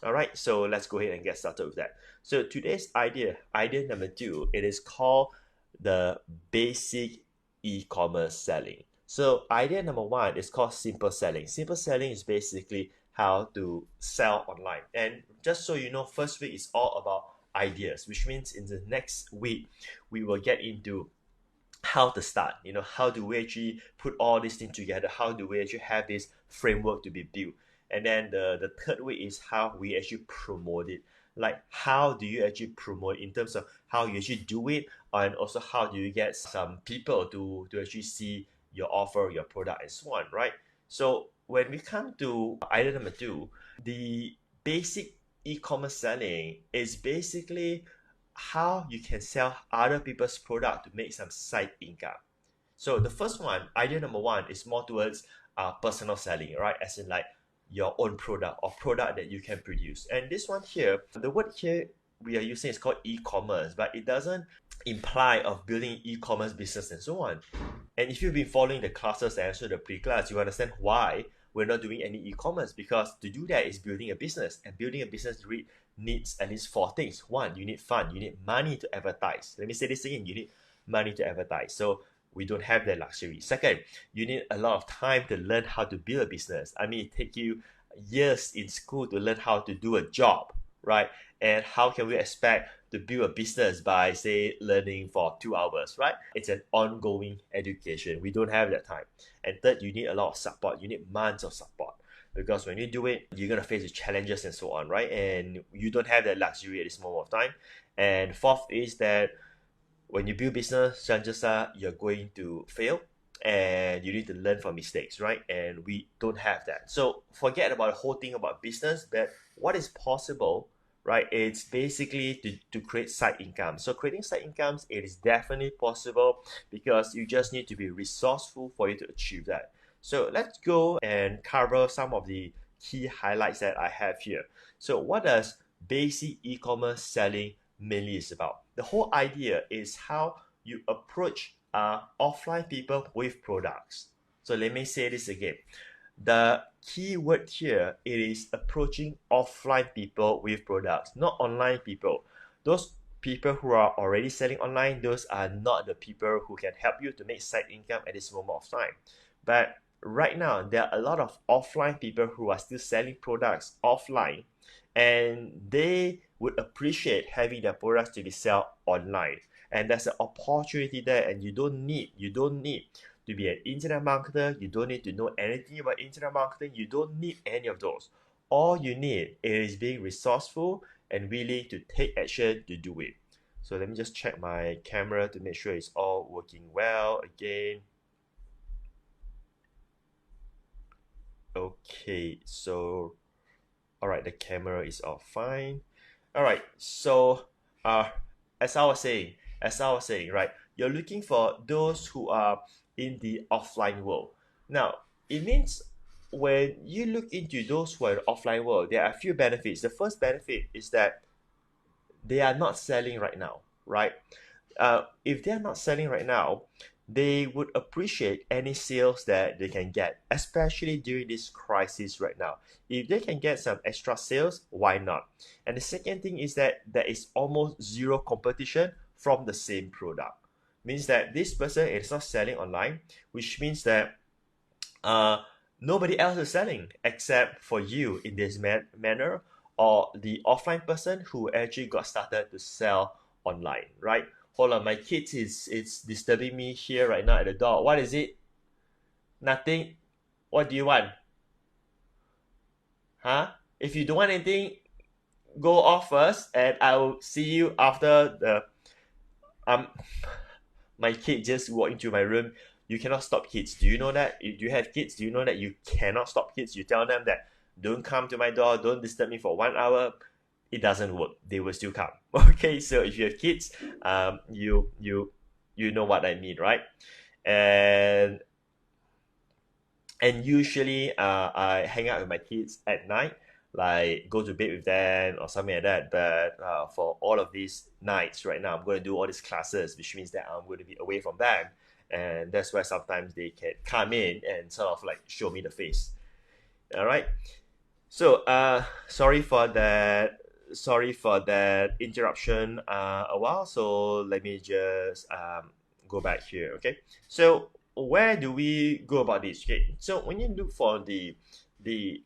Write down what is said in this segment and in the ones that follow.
All right, so let's go ahead and get started with that. So today's idea number 2, it is called the basic e-commerce selling. So idea number 1 is called simple selling. Simple selling is basically how to sell online. And just so you know, first week is all about ideas, which means in the next week we will get into how to start. How do we actually put all these things together? How do we actually have this framework to be built? And then the third way is how we actually promote it. Like, how do you actually promote in terms of how you actually do it, and also how do you get some people to actually see your offer, your product, and so on, right? So when we come to item number 2, the basic e-commerce selling is basically how you can sell other people's product to make some side income. So the first one, idea number 1, is more towards personal selling, right? As in like your own product or product that you can produce. And this one here, the word here we are using is called e-commerce, but it doesn't imply of building e-commerce business and so on. And if you've been following the classes and also the pre-class, you understand why we're not doing any e-commerce, because to do that is building a business, and building a business needs at least 4 things. 1, you need fund, you need money to advertise. Let me say this again, you need money to advertise. So we don't have that luxury. Second, you need a lot of time to learn how to build a business. I mean, it takes you years in school to learn how to do a job, right? And how can we expect to build a business by, say, learning for 2 hours, right? It's an ongoing education. We don't have that time. And third, you need a lot of support. You need months of support, because when you do it, you're going to face the challenges and so on, right? And you don't have that luxury at this moment of time. And fourth is that when you build business, chances are you're going to fail, and you need to learn from mistakes, right? And we don't have that. So forget about the whole thing about business, but what is possible, right? It's basically to create side income. So creating side incomes, it is definitely possible, because you just need to be resourceful for you to achieve that. So let's go and cover some of the key highlights that I have here. So what does basic e-commerce selling mainly is about? The whole idea is how you approach offline people with products. So let me say this again. The key word here, it is approaching offline people with products, not online people. Those people who are already selling online, those are not the people who can help you to make side income at this moment of time. But right now, there are a lot of offline people who are still selling products offline, and they would appreciate having their products to be sold online. And there's an opportunity there, and you don't need to be an internet marketer. You don't need to know anything about internet marketing. You don't need any of those. All you need is being resourceful and willing to take action to do it. So let me just check my camera to make sure it's all working well again. Okay, so all right, the camera is all fine. All right, so as I was saying, right, you're looking for those who are in the offline world. Now, it means when you look into those who are in the offline world, there are a few benefits. The first benefit is that they are not selling right now, right? If they are not selling right now, they would appreciate any sales that they can get, especially during this crisis right now. If they can get some extra sales, why not? And the second thing is that there is almost zero competition from the same product. Means that this person is not selling online, which means that nobody else is selling except for you in this manner, or the offline person who actually got started to sell online, right? Hold on, my kids is disturbing me here right now at the door. What is it? Nothing. What do you want? Huh? If you don't want anything, go off first, and I will see you after the my kid just walked into my room. You cannot stop kids. Do you know that? If you have kids, do you know that you cannot stop kids? You tell them that don't come to my door, don't disturb me for 1 hour. It doesn't work. They will still come. Okay, so if you have kids, you know what I mean, right? And usually I hang out with my kids at night, like go to bed with them or something like that. But for all of these nights right now, I'm going to do all these classes, which means that I'm going to be away from them, and that's why sometimes they can come in and sort of like show me the face. All right. Sorry for that. Sorry for that interruption. A while. So let me just go back here. Okay. So where do we go about this? Okay. So when you look for the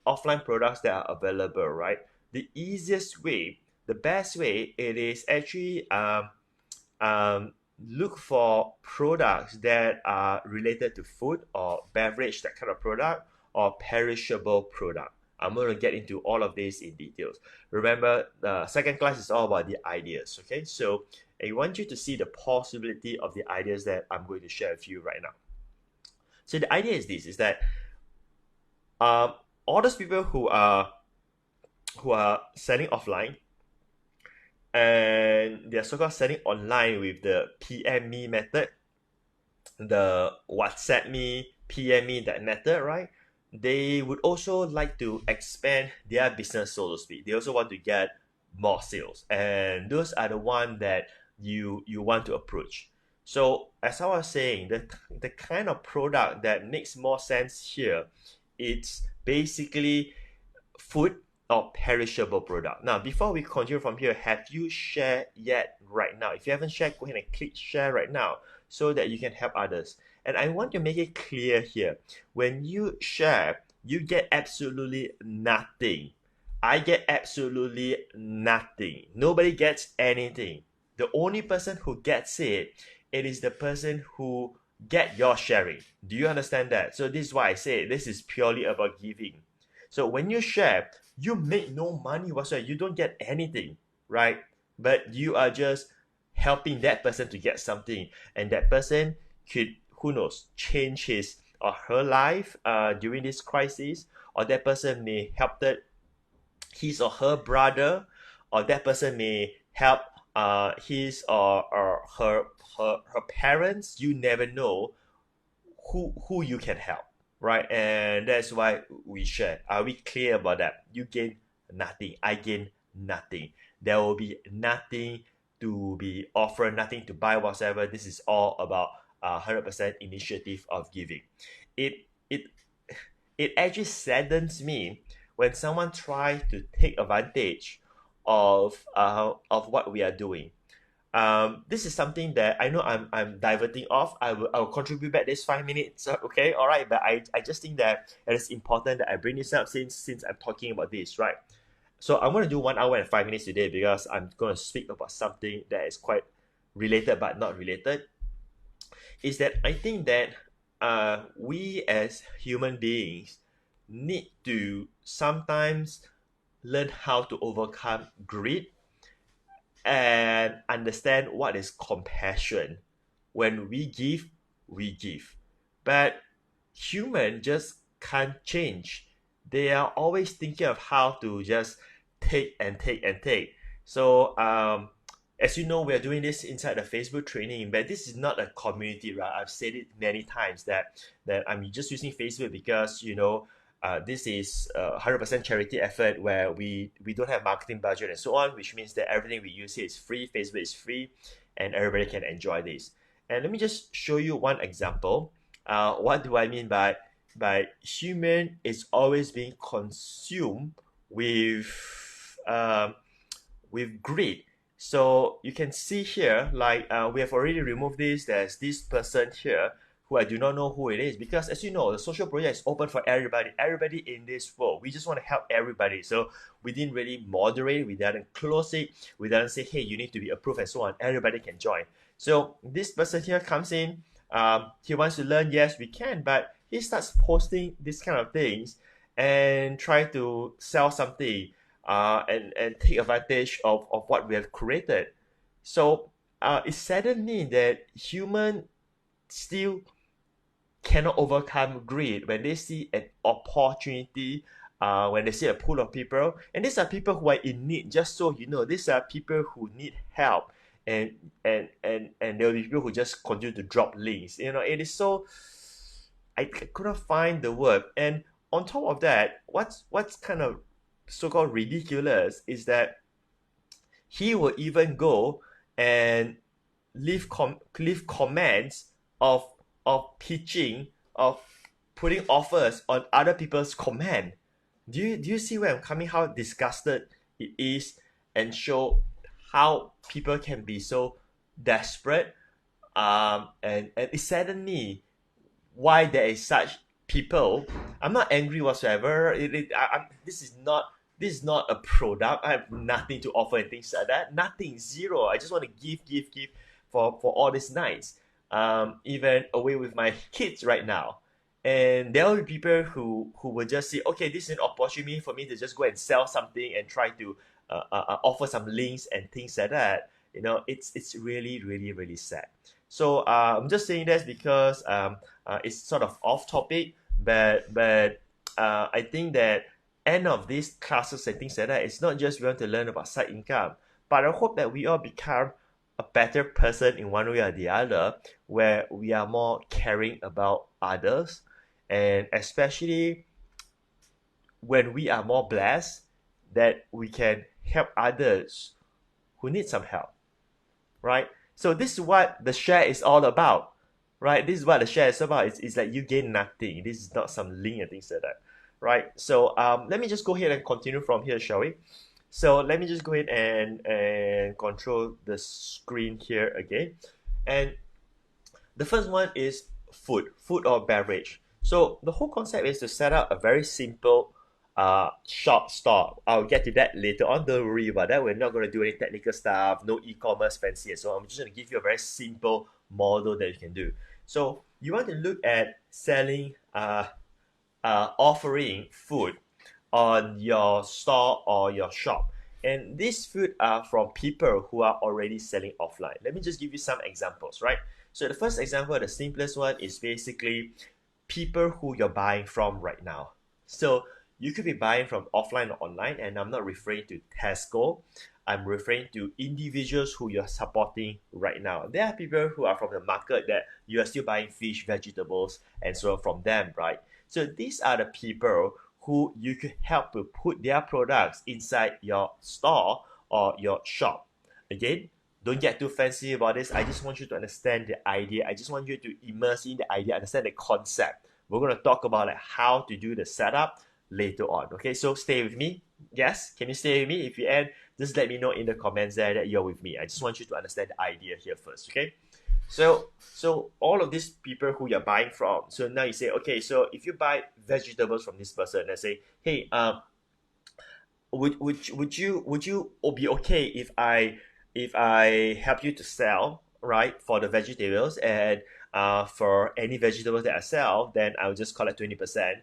offline products that are available, right? The easiest way, the best way, it is actually um, look for products that are related to food or beverage, that kind of product, or perishable product. I'm going to get into all of this in details. Remember, the second class is all about the ideas. Okay, so I want you to see the possibility of the ideas that I'm going to share with you right now. So the idea is this: is that um, all those people who are selling offline and they're so-called selling online with the PM me method, the WhatsApp me, PM me, that method, right? They would also like to expand their business, so to speak. They also want to get more sales, and those are the one that you want to approach. So as I was saying, the kind of product that makes more sense here, it's basically food or perishable product. Now, before we continue from here, have you shared yet right now? If you haven't shared, go ahead and click share right now so that you can help others. And I want to make it clear here. When you share, you get absolutely nothing. I get absolutely nothing. Nobody gets anything. The only person who gets it, it is the person who get your sharing. Do you understand that? So this is why I say this is purely about giving. So when you share, you make no money whatsoever. You don't get anything, right? But you are just helping that person to get something, and that person could, who knows, change his or her life during this crisis, or that person may help that his or her brother, or that person may help his or her parents. You never know who you can help, right? And that's why we share. Are we clear about that? You gain nothing, I gain nothing. There will be nothing to be offered, nothing to buy whatsoever. This is all about 100% initiative of giving. It it actually saddens me when someone tries to take advantage of what we are doing. This is something that I know I'm diverting off. I will contribute back this 5 minutes. Okay, all right. But I just think that it is important that I bring this up since I'm talking about this, right? So I'm going to do 1 hour and 5 minutes today because I'm going to speak about something that is quite related but not related. Is that I think that we as human beings need to sometimes learn how to overcome greed and understand what is compassion. When we give, we give. But human just can't change. They are always thinking of how to just take and take and take. So as you know, we are doing this inside the Facebook training, but this is not a community, right? I've said it many times that I'm just using Facebook because this is a 100% charity effort where we don't have marketing budget and so on, which means that everything we use here is free. Facebook is free, and everybody can enjoy this. And let me just show you one example. What do I mean by human is always being consumed with greed. So you can see here, like we have already removed this. There's this person here who I do not know who it is, because as you know, the social project is open for everybody in this world. We just want to help everybody. So we didn't really moderate, we didn't close it, we didn't say, hey, you need to be approved and so on. Everybody can join. So this person here comes in, he wants to learn. Yes, we can, but he starts posting these kind of things and try to sell something and take advantage of what we have created. So it saddens me that human still cannot overcome greed when they see an opportunity, when they see a pool of people. And these are people who are in need, just so you know. These are people who need help. And there will be people who just continue to drop links. It is so, I couldn't find the word. And on top of that, what's kind of so-called ridiculous is that he will even go and leave comments of pitching, of putting offers on other people's comment. Do you see where I'm coming? How disgusted it is, and show how people can be so desperate. And it saddened me why there is such people. I'm not angry whatsoever. This is not a product. I have nothing to offer and things like that. Nothing, zero. I just want to give for all these nights. Even away with my kids right now. And there will be people who will just say, okay, this is an opportunity for me to just go and sell something and try to offer some links and things like that. It's really, really, really sad. So I'm just saying this because it's sort of off topic, but I think that end of these classes and things like that, it's not just we want to learn about side income, but I hope that we all become a better person in one way or the other, where we are more caring about others, and especially when we are more blessed, that we can help others who need some help, right? So this is what the share is all about, right? This is what the share is about. It's like you gain nothing. This is not some link and things like that, right? So let me just go ahead and continue from here, shall we? So let me just go ahead and control the screen here again. And the first one is food or beverage. So the whole concept is to set up a very simple shop store. I'll get to that later on. Don't worry about that. We're not going to do any technical stuff, no e-commerce fancy and so on. I'm just going to give you a very simple model that you can do. So you want to look at selling, offering food on your store or your shop. And these food are from people who are already selling offline. Let me just give you some examples, right? So the first example, the simplest one, is basically people who you're buying from right now. So you could be buying from offline or online, and I'm not referring to Tesco. I'm referring to individuals who you're supporting right now. There are people who are from the market that you are still buying fish, vegetables, and so on from them, right? So these are the people who you could help to put their products inside your store or your shop. Again, don't get too fancy about this. I just want you to understand the idea. I just want you to immerse in the idea, understand the concept. We're going to talk about like how to do the setup later on. Okay, so stay with me. Yes, can you stay with me? If you end, just let me know in the comments there that you're with me. I just want you to understand the idea here first. Okay. So all of these people who you're buying from. So now you say, okay, so if you buy vegetables from this person, let's say, hey, would you be okay if I help you to sell, right, for the vegetables, and for any vegetables that I sell, then I'll just collect 20%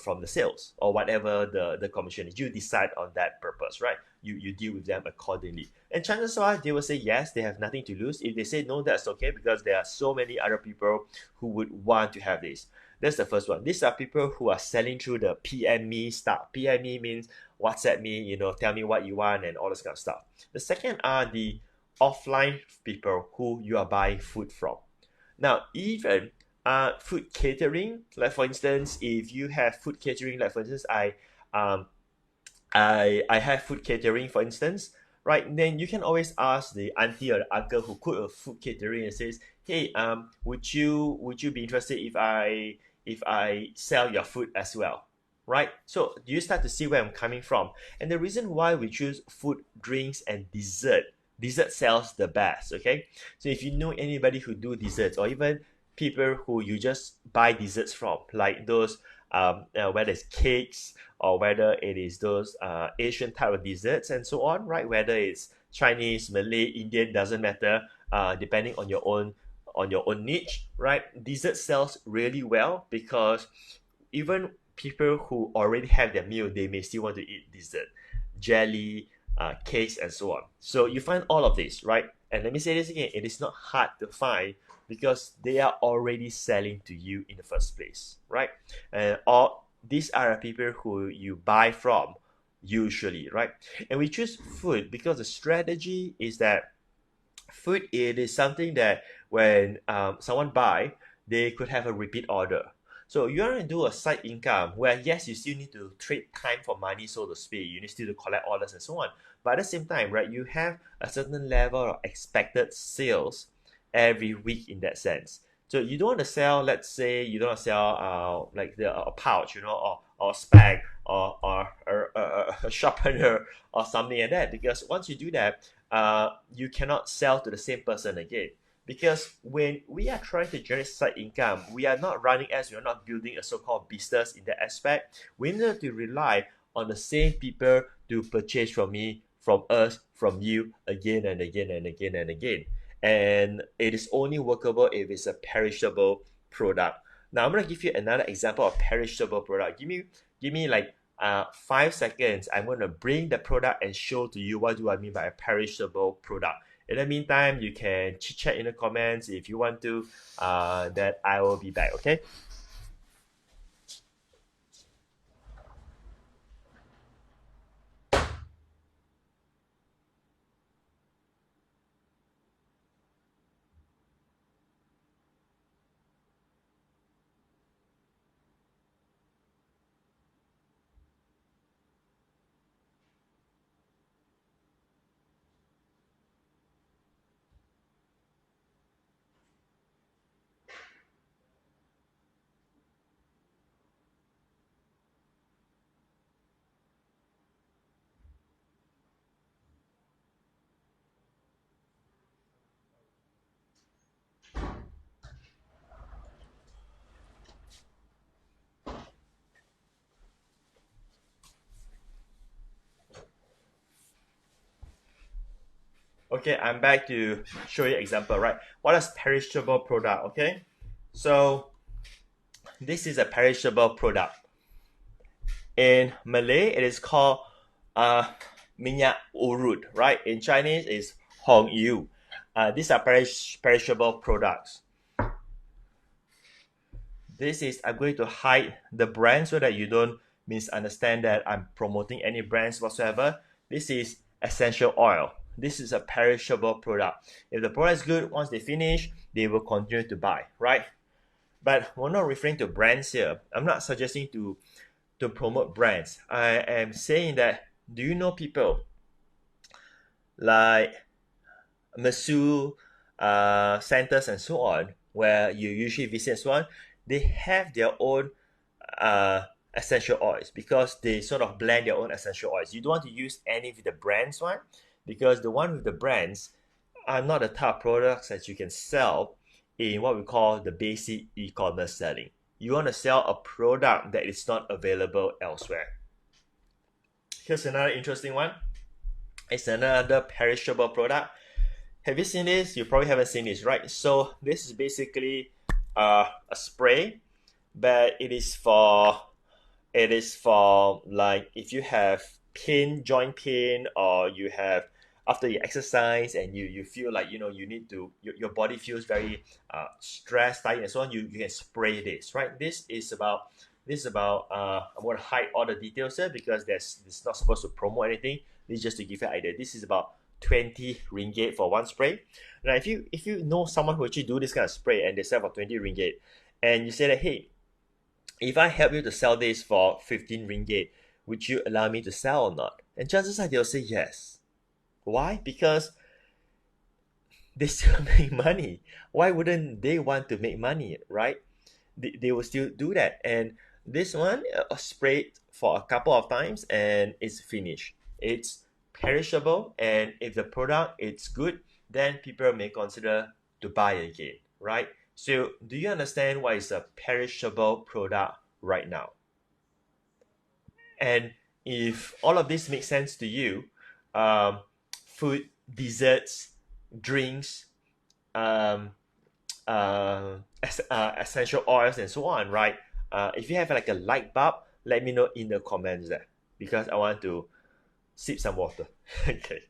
from the sales, or whatever the commission is. You decide on that purpose, right? You deal with them accordingly. And chances are they will say yes, they have nothing to lose. If they say no, that's okay, because there are so many other people who would want to have this. That's the first one. These are people who are selling through the PM me stuff. PM me means WhatsApp me, tell me what you want and all this kind of stuff. The second are the offline people who you are buying food from. Now, even food catering, like for instance, if you have food catering, like for instance, I have food catering, for instance, right? Then you can always ask the auntie or the uncle who cook a food catering and says, hey, would you be interested if I sell your food as well? Right? So do you start to see where I'm coming from? And the reason why we choose food, drinks, and dessert sells the best. Okay, so if you know anybody who do desserts, or even people who you just buy desserts from, like those whether it's cakes or whether it is those Asian type of desserts and so on, right? Whether it's Chinese, Malay, Indian, doesn't matter, depending on your own niche, right? Dessert sells really well because even people who already have their meal, they may still want to eat dessert, jelly, cakes, and so on. So you find all of this, right? And let me say this again, it is not hard to find because they are already selling to you in the first place, right? And all these are people who you buy from usually, right? And we choose food because the strategy is that food, it is something that when someone buy, they could have a repeat order. So you want to do a side income where yes, you still need to trade time for money, so to speak. You need still to collect orders and so on. But at the same time, right, you have a certain level of expected sales every week in that sense. So you don't want to sell, let's say you don't want to sell like a pouch, or or spec or a sharpener or something like that. Because once you do that, you cannot sell to the same person again. Because when we are trying to generate side income, we are not running ads, we are not building a so-called business in that aspect. We need to rely on the same people to purchase from me, from us, from you again and again and again and again. And it is only workable if it's a perishable product. Now I'm gonna give you another example of perishable product. Give me like 5 seconds. I'm gonna bring the product and show to you what do I mean by a perishable product. In the meantime, you can chit chat in the comments if you want to. That I will be back. Okay. Okay, I'm back to show you example, right? What is perishable product? Okay, so this is a perishable product. In Malay, it is called minyak urut, right? In Chinese, is hong yu. These are perishable products. This is, I'm going to hide the brand so that you don't misunderstand that I'm promoting any brands whatsoever. This is essential oil. This is a perishable product. If the product is good, once they finish, they will continue to buy, right? But we're not referring to brands here. I'm not suggesting to promote brands. I am saying that, do you know people like Masu centers and so on, where you usually visit and so on, they have their own essential oils because they sort of blend their own essential oils. You don't want to use any of the brands one because the one with the brands are not the type of products that you can sell in what we call the basic e-commerce selling. You want to sell a product that is not available elsewhere. Here's another interesting one. It's another perishable product. Have you seen this? You probably haven't seen this, right? So this is basically a spray, but it is for like if you have joint pain, or you have after you exercise and you feel like you need to your body feels very stressed, tired, and so on. You can spray this, right? This is about I'm going to hide all the details here because it's not supposed to promote anything. This is just to give you an idea. This is about 20 ringgit for one spray. Now, if you know someone who actually do this kind of spray and they sell for 20 ringgit, and you say that, hey, if I help you to sell this for 15 ringgit, would you allow me to sell or not? And chances are they'll say yes. Why? Because they still make money. Why wouldn't they want to make money, right? They will still do that. And this one, sprayed for a couple of times and it's finished. It's perishable, and if the product is good, then people may consider to buy again, right? So do you understand what is a perishable product right now? And if all of this makes sense to you, food, desserts, drinks, um, essential oils, and so on, right? If you have like a light bulb, let me know in the comments there because I want to sip some water. Okay.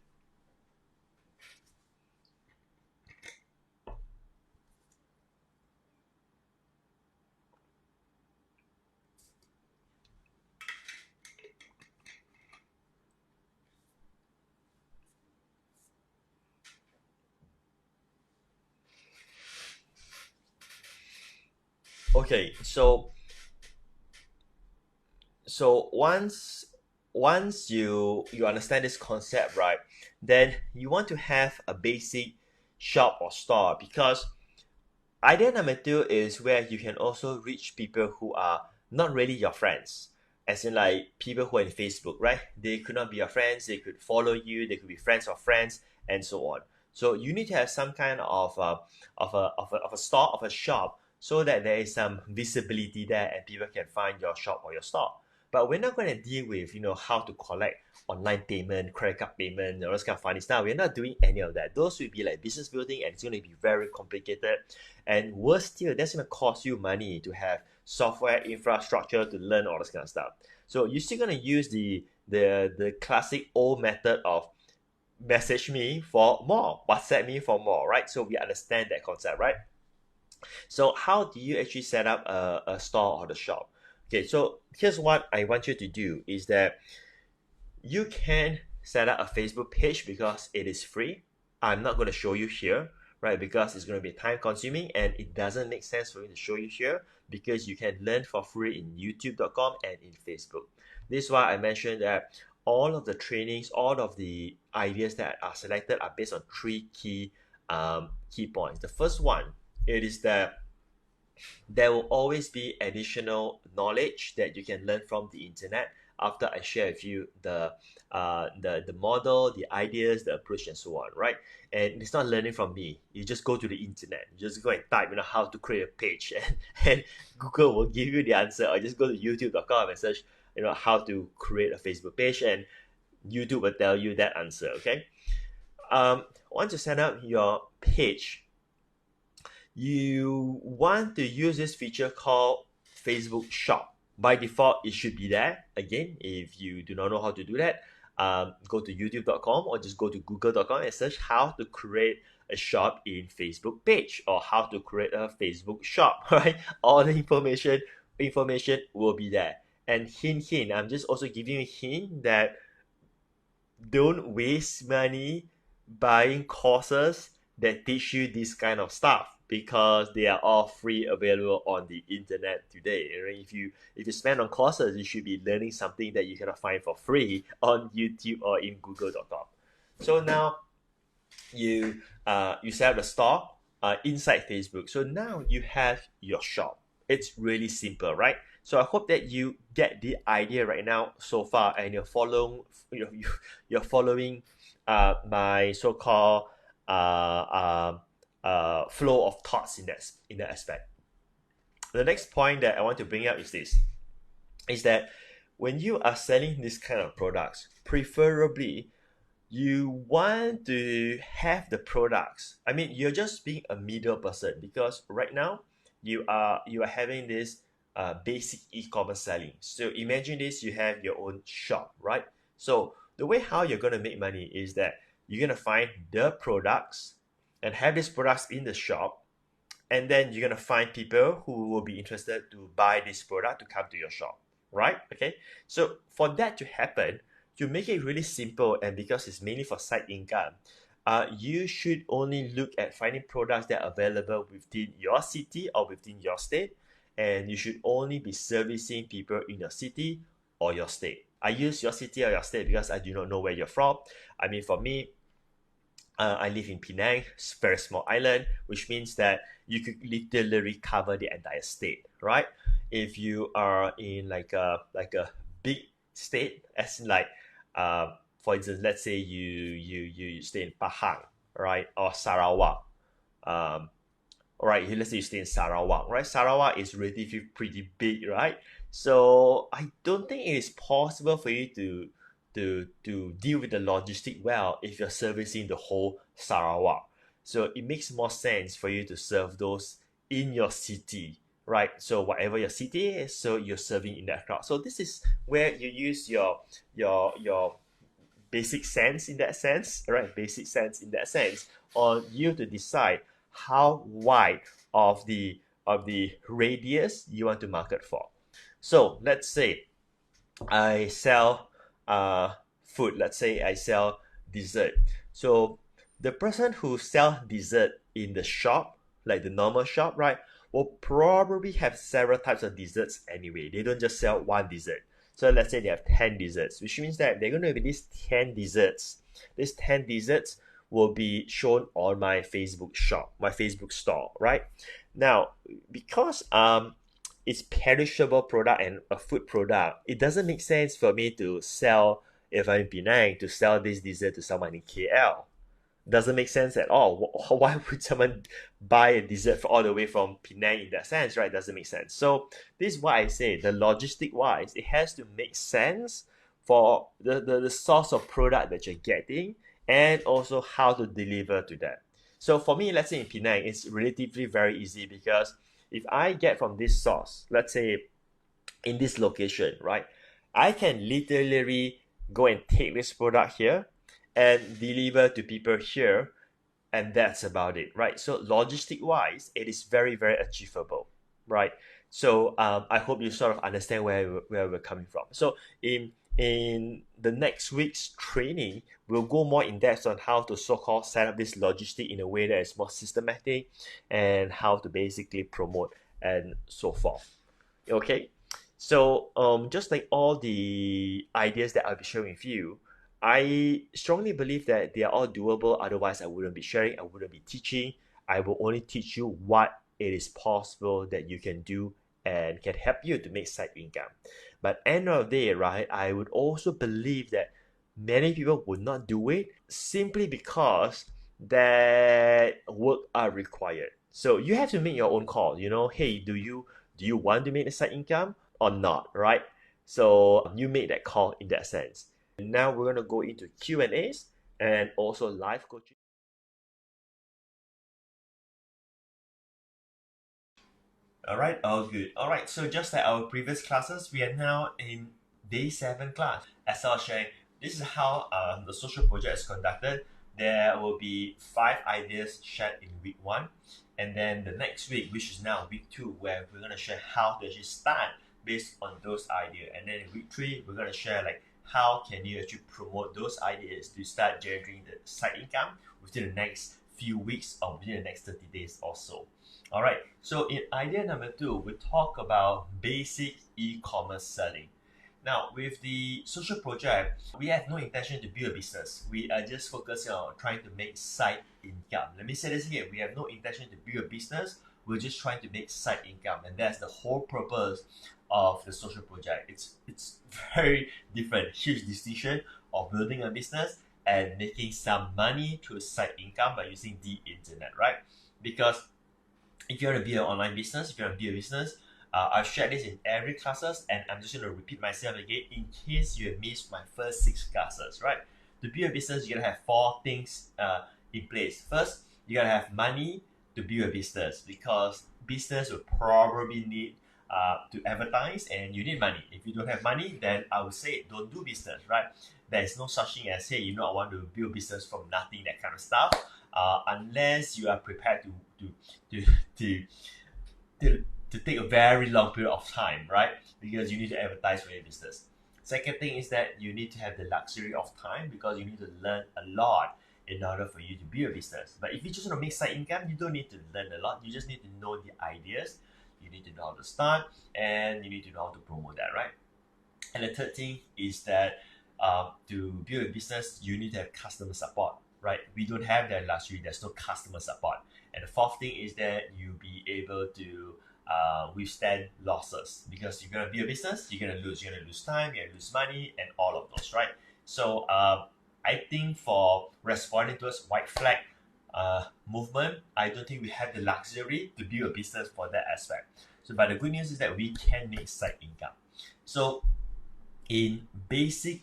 Okay, so once you understand this concept, right, then you want to have a basic shop or store, because idea number two is where you can also reach people who are not really your friends. as in like people who are in Facebook, right? They could not be your friends, they could follow you, they could be friends of friends, and so on. So you need to have some kind of a store, of a shop, so that there is some visibility there and people can find your shop or your store. But we're not going to deal with, how to collect online payment, credit card payment, all those kind of funny stuff. We're not doing any of that. Those will be like business building, and it's going to be very complicated. And worse still, that's going to cost you money to have software infrastructure to learn all this kind of stuff. So you're still going to use the classic old method of message me for more, WhatsApp me for more, right? So we understand that concept, right? So how do you actually set up a store or the shop? Okay, so here's what I want you to do is that you can set up a Facebook page because it is free. I'm not going to show you here, right? Because it's going to be time consuming and it doesn't make sense for me to show you here because you can learn for free in youtube.com and in Facebook. This is why I mentioned that all of the trainings, all of the ideas that are selected are based on three key points. The first one, it is that there will always be additional knowledge that you can learn from the internet after I share with you the model, the ideas, the approach, and so on, right? And it's not learning from me. You just go to the internet, you just go and type, how to create a page, and Google will give you the answer. Or just go to youtube.com and search, how to create a Facebook page, and YouTube will tell you that answer. Okay. Once you set up your page, you want to use this feature called Facebook Shop. By default, it should be there. Again, if you do not know how to do that, go to youtube.com or just go to google.com and search how to create a shop in Facebook page or how to create a Facebook shop, right? All the information will be there. And hint, I'm just also giving you a hint that don't waste money buying courses that teach you this kind of stuff, because they are all free, available on the internet today. If you spend on courses, you should be learning something that you cannot find for free on YouTube or in google.com. So now you set up the store inside Facebook. So now you have your shop. It's really simple, right? So I hope that you get the idea right now so far, and you're following my so-called flow of thoughts in that aspect. The next point that I want to bring up is that when you are selling this kind of products, preferably you want to have the products. I mean, you're just being a middle person, because right now you are having this basic e-commerce selling. So imagine this: you have your own shop, right? So the way how you're going to make money is that you're going to find the products and have these products in the shop, and then you're going to find people who will be interested to buy this product to come to your shop, right? Okay, so for that to happen, to make it really simple, and because it's mainly for side income, you should only look at finding products that are available within your city or within your state, and you should only be servicing people in your city or your state. I use your city or your state because I do not know where you're from. I mean, for me, I live in Penang, it's a very small island, which means that you could literally cover the entire state, right? If you are in like a big state, as in like, for instance, let's say you stay in Pahang, right, or Sarawak, right? Let's say you stay in Sarawak, right? Sarawak is relatively pretty big, right? So I don't think it is possible for you to deal with the logistic well if you're servicing the whole Sarawak. So it makes more sense for you to serve those in your city, right? So whatever your city is, so you're serving in that crowd. So this is where you use your basic sense in that sense, right? Basic sense in that sense, on you to decide how wide of the radius you want to market for. So let's say I sell food. Let's say I sell dessert. So the person who sells dessert in the shop, like the normal shop, right, will probably have several types of desserts anyway. They don't just sell one dessert. So let's say they have 10 desserts, which means that they're going to have these 10 desserts. These 10 desserts will be shown on my Facebook shop, my Facebook store, right? Now, because it's perishable product and a food product, it doesn't make sense for me to sell, if I'm in Penang, to sell this dessert to someone in KL. Doesn't make sense at all. Why would someone buy a dessert all the way from Penang in that sense, right? Doesn't make sense. So this is why I say the logistic wise, it has to make sense for the source of product that you're getting and also how to deliver to that. So for me, let's say in Penang, it's relatively very easy because if I get from this source, let's say in this location, right, I can literally go and take this product here and deliver to people here, and that's about it, right? So logistic wise, it is very, very achievable, right? So I hope you sort of understand where we're coming from. So in the next week's training, we'll go more in depth on how to so-called set up this logistic in a way that is more systematic and how to basically promote and so forth. Okay, so just like all the ideas that I'll be sharing with you, I strongly believe that they are all doable. Otherwise, I wouldn't be sharing, I wouldn't be teaching. I will only teach you what it is possible that you can do and can help you to make side income. But end of the day, right, I would also believe that many people would not do it simply because that work are required. So you have to make your own call. Hey, do you want to make a side income or not, right? So you make that call in that sense. And now we're going to go into Q&As and also live coaching. All right, all good. All right, so just like our previous classes, we are now in day 7 class. As I was sharing, this is how the social project is conducted. There will be 5 ideas shared in week 1, and then the next week, which is now week 2, where we're going to share how to actually start based on those ideas. And then in week 3, we're going to share like how can you actually promote those ideas to start generating the side income within the next few weeks or within the next 30 days or so. All right, so in idea number 2, we talk about basic e-commerce selling. Now, with the social project, we have no intention to build a business. We are just focusing on trying to make side income. Let me say this again. We have no intention to build a business. We're just trying to make side income. And that's the whole purpose of the social project. It's very different, huge distinction of building a business and making some money through side income by using the internet, right? Because if you want to build an online business, if you want to build a business, I've shared this in every classes, and I'm just going to repeat myself again in case you have missed my first 6 classes, right? To build a business, you're going to have 4 things in place. First, you got to have money to build a business because business will probably need to advertise and you need money. If you don't have money, then I would say don't do business, right? There's no such thing as, hey, I want to build business from nothing, that kind of stuff, unless you are prepared to take a very long period of time, right? Because you need to advertise for your business. Second thing is that you need to have the luxury of time because you need to learn a lot in order for you to build a business. But if you just want to make side income, you don't need to learn a lot. You just need to know the ideas. You need to know how to start and you need to know how to promote that, right? And the third thing is that to build a business, you need to have customer support, right? We don't have that luxury. There's no customer support. And the fourth thing is that you'll be able to withstand losses because you're going to build a business, you're going to lose time, you're going to lose money and all of those, right? So I think for responding to us white flag movement, I don't think we have the luxury to build a business for that aspect. So but the good news is that we can make side income. So in basic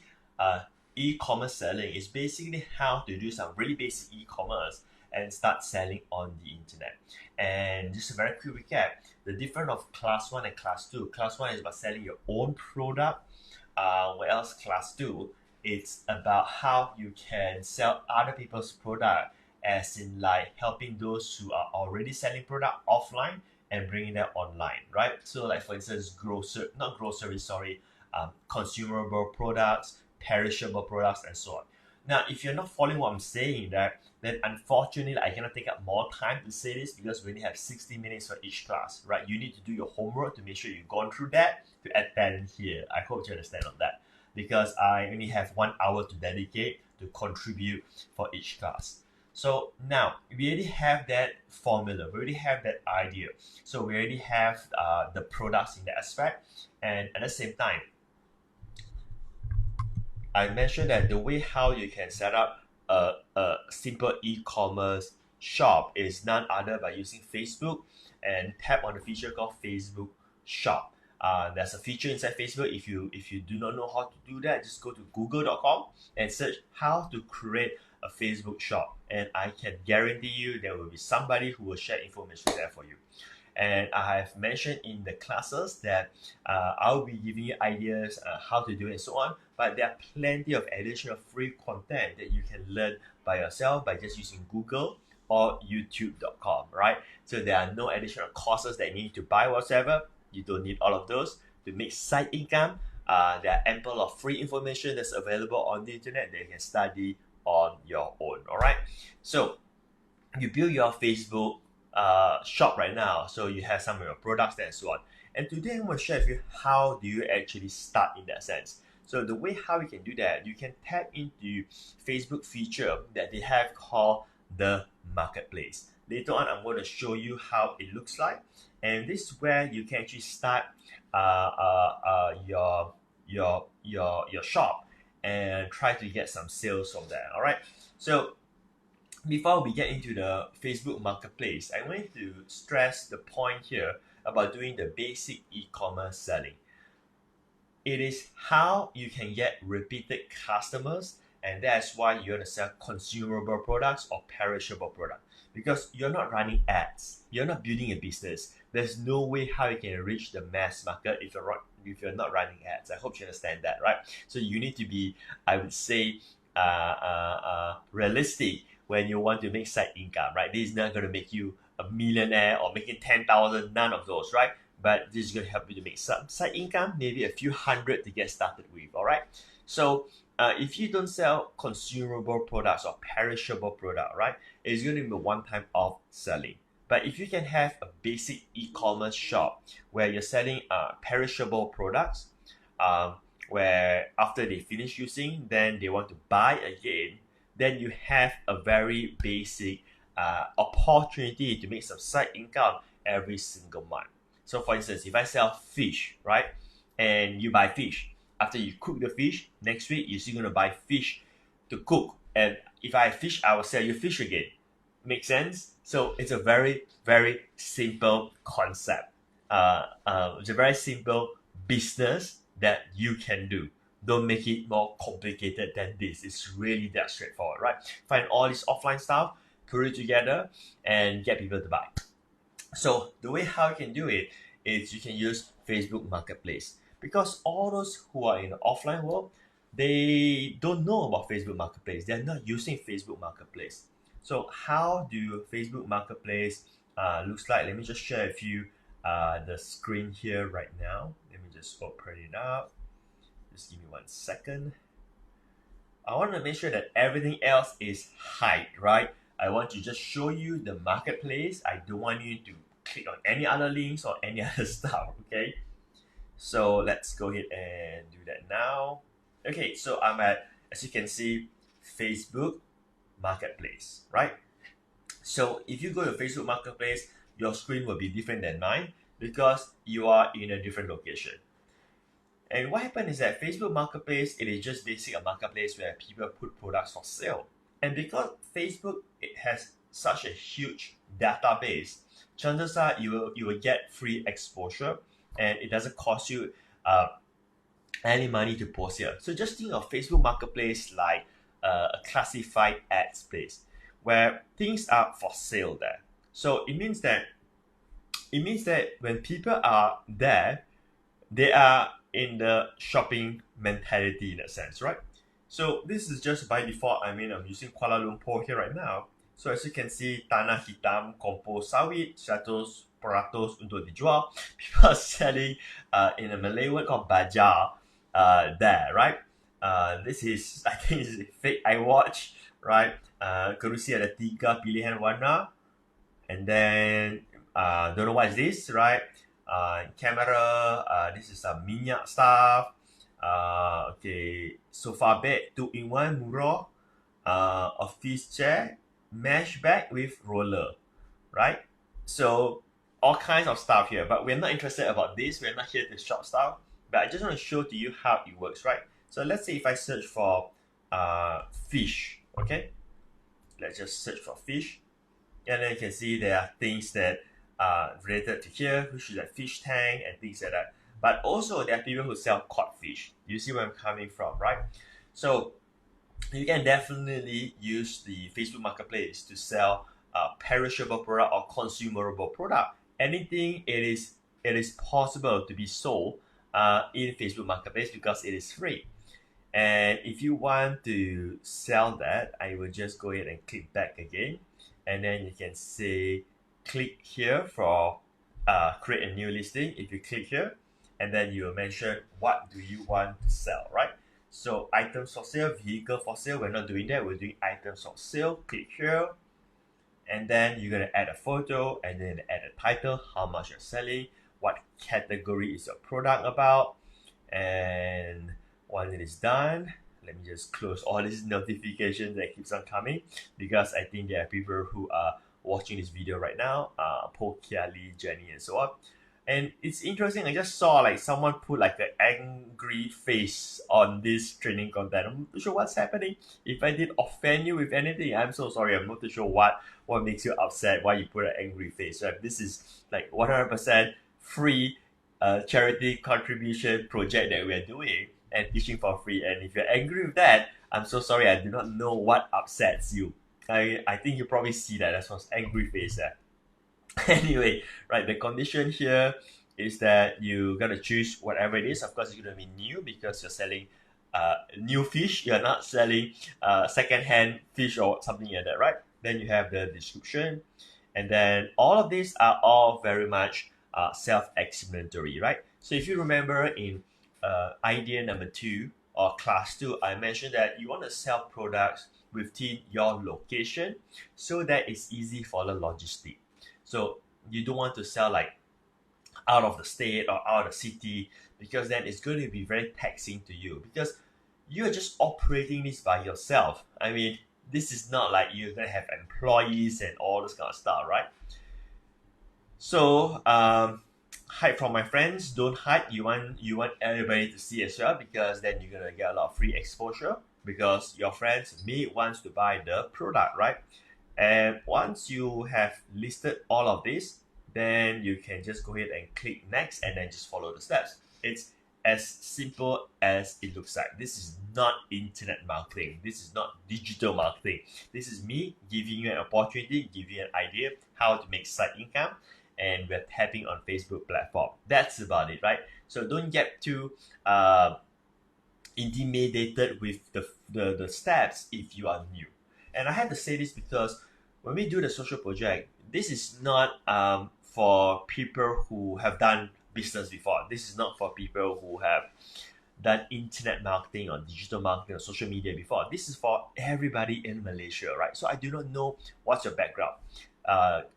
e-commerce selling is basically how to do some really basic e-commerce and start selling on the internet. And just a very quick recap, the difference of class 1 and class 2. Class 1 is about selling your own product, whereas class 2, it's about how you can sell other people's product, as in like helping those who are already selling product offline and bringing them online, right? So like for instance, consumable products, perishable products, and so on. Now, if you're not following what I'm saying, then unfortunately I cannot take up more time to say this because we only have 60 minutes for each class, right? You need to do your homework to make sure you've gone through that to attend here. I hope you understand on that because I only have 1 hour to dedicate to contribute for each class. So now we already have that formula, we already have that idea. So we already have the products in that aspect, and at the same time, I mentioned that the way how you can set up a simple e-commerce shop is none other by using Facebook and tap on the feature called Facebook Shop. There's a feature inside Facebook. If you do not know how to do that, just go to google.com and search how to create a Facebook shop. And I can guarantee you there will be somebody who will share information there for you. And I have mentioned in the classes that I'll be giving you ideas how to do it and so on. But there are plenty of additional free content that you can learn by yourself by just using Google or YouTube.com, right? So there are no additional courses that you need to buy whatsoever. You don't need all of those to make side income. There are ample of free information that's available on the internet that you can study on your own, all right? So you build your Facebook shop right now, so you have some of your products and so on. And today I'm going to share with you how do you actually start in that sense. So the way how you can do that, you can tap into Facebook feature that they have called the marketplace. Later on, I'm going to show you how it looks like, and this is where you can actually start your shop and try to get some sales from there. All right. So before we get into the Facebook marketplace, I want to stress the point here about doing the basic e-commerce selling. It is how you can get repeated customers, and that's why you want to sell consumable products or perishable products, because you're not running ads, you're not building a business. There's no way how you can reach the mass market if you're not running ads. I hope you understand that, right? So you need to be, I would say, realistic when you want to make side income, right? This is not going to make you a millionaire or making 10,000, none of those, right? But this is going to help you to make some side income, maybe a few hundred to get started with, all right? So if you don't sell consumable products or perishable product, right, it's going to be a one-time off selling. But if you can have a basic e-commerce shop where you're selling perishable products, where after they finish using, then they want to buy again, then you have a very basic opportunity to make some side income every single month. So for instance, if I sell fish, right, and you buy fish, after you cook the fish, next week you're still going to buy fish to cook. And if I have fish, I will sell you fish again. Make sense? So it's a very, very simple concept. It's a very simple business that you can do. Don't make it more complicated than this. It's really that straightforward, right? Find all this offline stuff, put it together, and get people to buy. So the way how you can do it is you can use Facebook Marketplace, because all those who are in the offline world, they don't know about Facebook Marketplace. They're not using Facebook Marketplace. So how do Facebook Marketplace looks like? Let me just share with you the screen here right now. Let me just open it up. Just give me 1 second. I want to make sure that everything else is hide, right? I want to just show you the marketplace. I don't want you to click on any other links or any other stuff, okay? So let's go ahead and do that now. Okay, so I'm at, as you can see, Facebook Marketplace, right? So if you go to Facebook Marketplace, your screen will be different than mine because you are in a different location. And what happened is that Facebook Marketplace, it is just basically a marketplace where people put products for sale. And because Facebook, it has such a huge database, chances are you will get free exposure, and it doesn't cost you any money to post here. So just think of Facebook Marketplace like a classified ads place where things are for sale there. So it means that when people are there, they are in the shopping mentality in a sense, right? So this is just by default. I mean, I'm using Kuala Lumpur here right now. So as you can see, tanah hitam kompos sawit 100% untuk dijual. People are selling in a Malay word called bajar there, right? This is, I think, is a fake iWatch, right? Kerusi ada 3 pilihan warna, and then don't know what is this, right? Camera, this is some minyak stuff. Okay, sofa bed 2-in-1 murah. Office chair mesh bag with roller, right? So all kinds of stuff here, but we're not interested about this. We're not here to shop stuff, but I just want to show to you how it works, right? So let's say if I search for fish, okay? Let's just search for fish, and then you can see there are things that are related to here, which is like fish tank and things like that. But also there are people who sell cod fish. You see where I'm coming from, right? So you can definitely use the Facebook Marketplace to sell perishable product or consumable product. Anything it is possible to be sold in Facebook Marketplace because it is free. And if you want to sell that, I will just go ahead and click back again, and then you can say click here for create a new listing. If you click here, and then you will mention what do you want to sell, right? So items for sale, vehicle for sale, we're not doing that. We're doing items for sale. Click here, and then you're gonna add a photo, and then add a title, how much you're selling, what category is your product about, and once it is done, let me just close all these notifications that keeps on coming, because I think there are people who are watching this video right now, Paul, Kiali, Jenny, and so on. And it's interesting, I just saw like someone put like an angry face on this training content. I'm not sure what's happening. If I did offend you with anything, I'm so sorry. I'm not too sure what makes you upset, why you put an angry face. Right? This is like 100% free charity contribution project that we're doing and teaching for free. And if you're angry with that, I'm so sorry. I do not know what upsets you. I think you probably see that. That's what's angry face there. Anyway, right, the condition here is that you gotta choose whatever it is. Of course, it's gonna be new because you're selling new fish. You're not selling second-hand fish or something like that, right? Then you have the description, and then all of these are all very much self-explanatory, right? So if you remember in idea number 2 or class 2, I mentioned that you want to sell products within your location so that it's easy for the logistic. So you don't want to sell like out of the state or out of the city, because then it's going to be very taxing to you, because you're just operating this by yourself. I mean, this is not like you're going to have employees and all this kind of stuff, right? So hide from my friends, don't hide. You want everybody to see as well, because then you're gonna get a lot of free exposure, because your friends may want to buy the product, right? And once you have listed all of this, then you can just go ahead and click next, and then just follow the steps. It's as simple as it looks like. This is not internet marketing. This is not digital marketing. This is me giving you an opportunity, giving you an idea how to make side income, and we're tapping on Facebook platform. That's about it, right? So don't get too intimidated with the steps if you are new. And I have to say this because when we do the social project, this is not for people who have done business before. This is not for people who have done internet marketing or digital marketing or social media before. This is for everybody in Malaysia, right? So I do not know what's your background.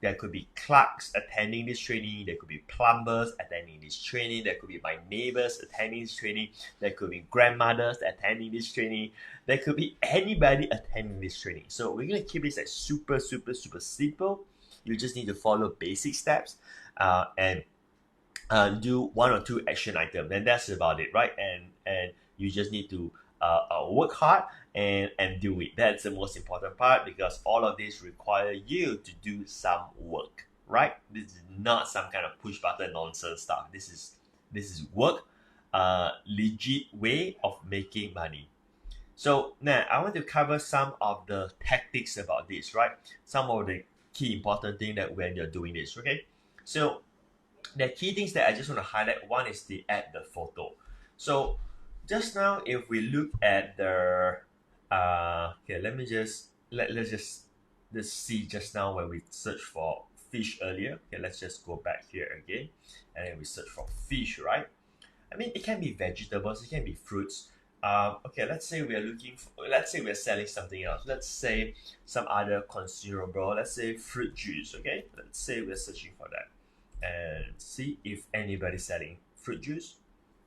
There could be clerks attending this training. There could be plumbers attending this training. There could be my neighbors attending this training. There could be grandmothers attending this training. There could be anybody attending this training. So we're going to keep this like super simple. You just need to follow basic steps and do 1 or 2 action items. And that's about it, right? And you just need to work hard and do it. That's the most important part, because all of this require you to do some work, right? This is not some kind of push button nonsense stuff. This is work, legit way of making money. So now I want to cover some of the tactics about this, right? Some of the key important thing that when you're doing this, okay? So the key things that I just want to highlight, one is the add the photo. So just now, if we look at the okay, let's just see just now when we search for fish earlier. Okay, let's just go back here again, and then we search for fish, right? I mean, it can be vegetables, it can be fruits. Okay, let's say we're selling something else. Let's say some other consumable. Let's say fruit juice. Okay, let's say we're searching for that, and see if anybody's selling fruit juice.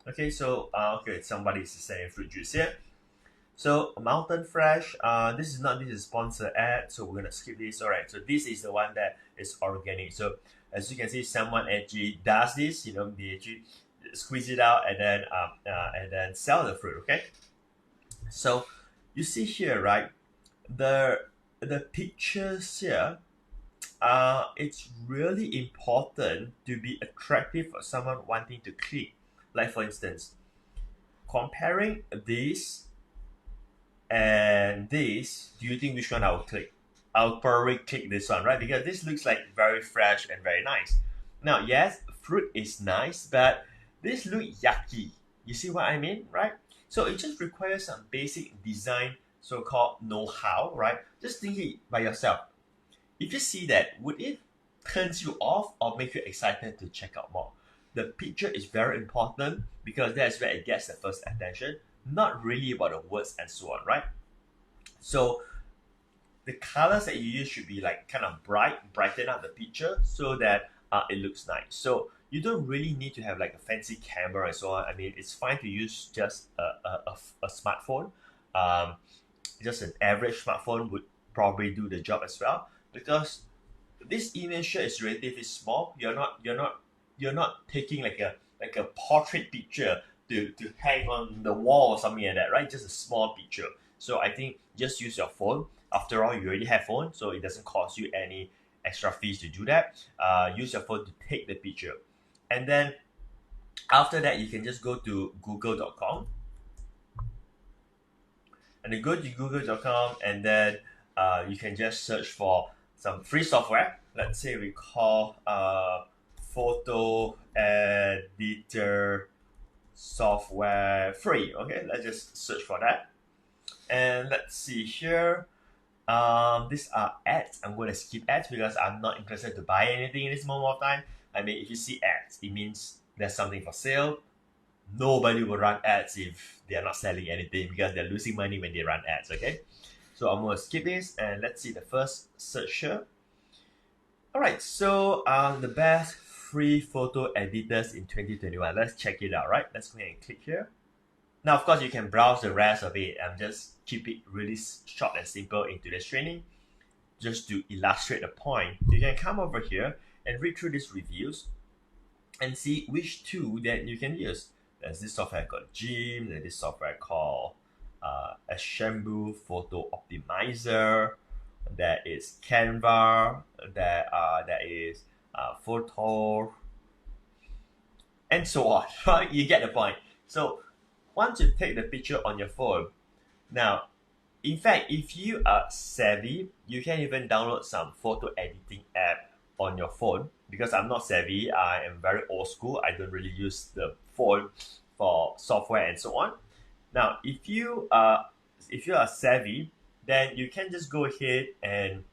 Okay, so okay, somebody is selling fruit juice here. So Mountain Fresh, this is not this is sponsor ad, so we're gonna skip this. All right, so this is the one that is organic. So as you can see, someone actually does this. They actually squeeze it out and then sell the fruit. Okay, so you see here, right? The pictures here. It's really important to be attractive for someone wanting to click. Like for instance, comparing this and this, do you think which one I will click? I'll probably click this one, right? Because this looks like very fresh and very nice. Now, yes, fruit is nice, but this look yucky. You see what I mean, right? So it just requires some basic design, so-called know-how, right? Just think it by yourself. If you see that, would it turns you off or make you excited to check out more? The picture is very important because that's where it gets the first attention, not really about the words and so on, right? So the colors that you use should be like kind of brighten up the picture so that it looks nice. So you don't really need to have like a fancy camera and so on. I mean, it's fine to use just a smartphone. Um, just an average smartphone would probably do the job as well because this image here is relatively small. You're not taking like a portrait picture to hang on the wall or something like that, right? Just a small picture. So I think just use your phone. After all, you already have phone, so it doesn't cost you any extra fees to do that. Use your phone to take the picture, and then after that, you can just go to google.com and then go to google.com and then you can just search for some free software. Let's say we call photo editor software free. Okay, let's just search for that. And let's see here. These are ads. I'm going to skip ads because I'm not interested to buy anything in this moment of time. I mean, if you see ads, it means there's something for sale. Nobody will run ads if they are not selling anything because they're losing money when they run ads. Okay, so I'm going to skip this and let's see the first search here. All right, so the best free photo editors in 2021. Let's check it out, right? Let's go ahead and click here. Now, of course, you can browse the rest of it and just keep it really short and simple in today's training. Just to illustrate the point, you can come over here and read through these reviews and see which two that you can use. There's this software called Gym, there's this software called Perishable Photo Optimizer, there is Canva, there is Photo, and so on. Right? You get the point. So once you take the picture on your phone, now, in fact, if you are savvy, you can even download some photo editing app on your phone. Because I'm not savvy, I am very old school. I don't really use the phone for software and so on. Now, if you are savvy, then you can just go ahead and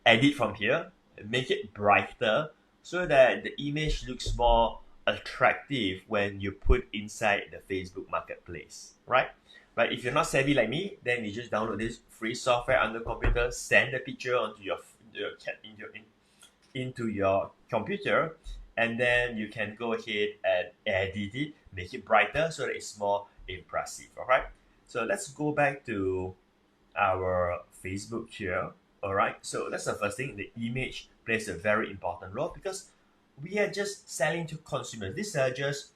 edit from here, make it brighter, so that the image looks more attractive when you put inside the Facebook Marketplace, right? But if you're not savvy like me, then you just download this free software on the computer, send the picture onto into your computer, and then you can go ahead and edit it, make it brighter so that it's more impressive. All right. So let's go back to our Facebook here. All right. So that's the first thing. The image plays a very important role because we are just selling to consumers. These are just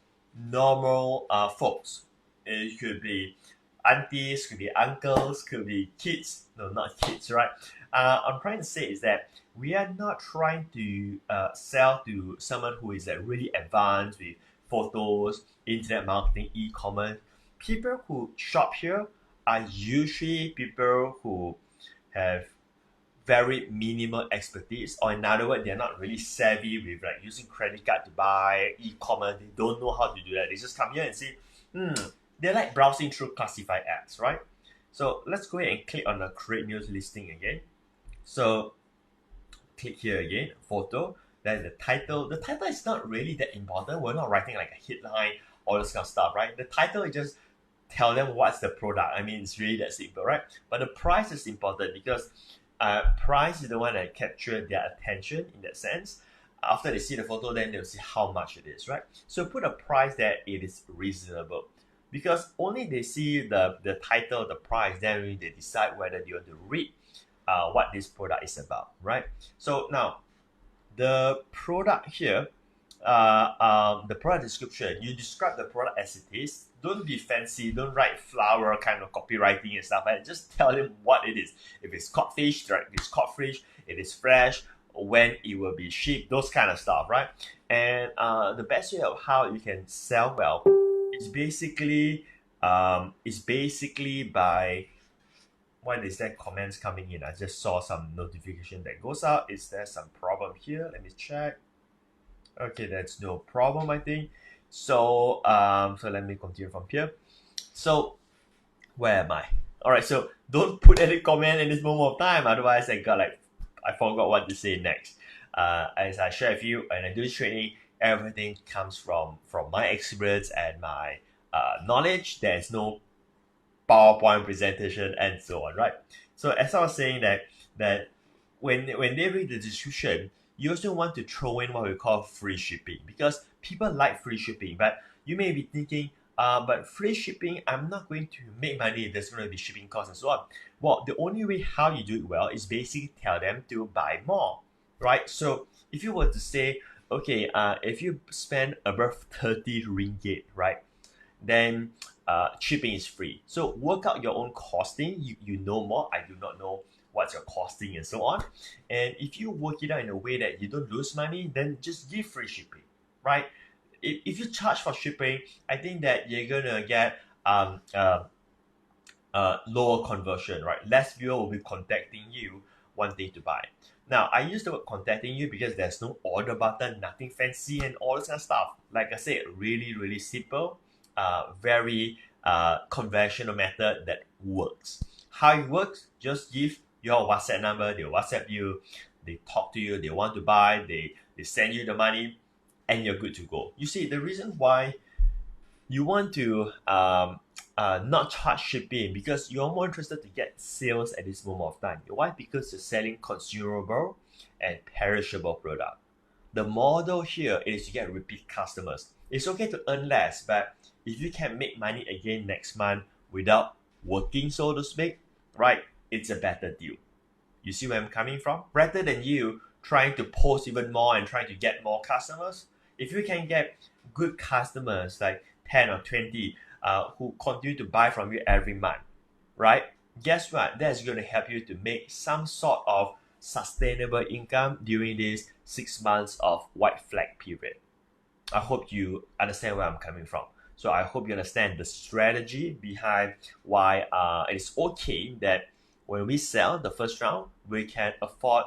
normal folks. It could be aunties, could be uncles, could be kids. No, not kids, right? I'm trying to say is that we are not trying to sell to someone who is really advanced with photos, internet marketing, e-commerce. People who shop here are usually people who have very minimal expertise, or in other words, they're not really savvy with like using credit card to buy e-commerce. They don't know how to do that. They just come here and say, they like browsing through classified ads, right? So let's go ahead and click on the create news listing again. So click here again, photo, then the title. The title is not really that important. We're not writing like a headline, all this kind of stuff, right? The title is just tell them what's the product. I mean, it's really that simple, right? But the price is important because price is the one that captures their attention in that sense. After they see the photo, then they'll see how much it is, right? So put a price that it is reasonable. because only they see the title, the price, then they decide whether they want to read what this product is about, right? So now the product here, the product description, you describe the product as it is. Don't be fancy, don't write flower kind of copywriting and stuff, right? Just tell them what it is. If it's caught fish, right? It's caught fish, it is fresh, when it will be shipped, those kind of stuff, right? And the best way of how you can sell well is basically by, what is that comments coming in? I just saw some notification that goes out. Is there some problem here? Let me check. Okay, that's no problem, I think. So so let me continue from here. So where am I? All right, so don't put any comment in this moment of time, otherwise I forgot what to say next. As I share with you, and I do this training, everything comes from my experience and my knowledge. There's no PowerPoint presentation and so on, right? So as I was saying that when they read the description, you also want to throw in what we call free shipping, because people like free shipping. But you may be thinking, but free shipping, I'm not going to make money. There's going to be shipping costs and so on. Well, the only way how you do it well is basically tell them to buy more, right? So if you were to say, okay, if you spend above 30 ringgit, right, then shipping is free. So work out your own costing. You know more. I do not know what's your costing and so on. And if you work it out in a way that you don't lose money, then just give free shipping, right? If you charge for shipping, I think that you're gonna get lower conversion, right? Less people will be contacting you wanting to buy. Now, I use the word contacting you because there's no order button, nothing fancy and all this kind of stuff. Like I said, really, really simple, very conventional method that works. How it works, just give your WhatsApp number, they WhatsApp you, they talk to you, they want to buy, they send you the money, and you're good to go. You see, the reason why you want to not charge shipping, because you're more interested to get sales at this moment of time. Why? Because you're selling consumable and perishable product. The model here is to get repeat customers. It's okay to earn less, but if you can make money again next month without working, so to speak, right, it's a better deal. You see where I'm coming from? Rather than you trying to post even more and trying to get more customers, if you can get good customers like 10 or 20 who continue to buy from you every month, right? Guess what? That's going to help you to make some sort of sustainable income during this 6 months of white flag period. I hope you understand where I'm coming from. So I hope you understand the strategy behind why it's okay that when we sell the first round, we can afford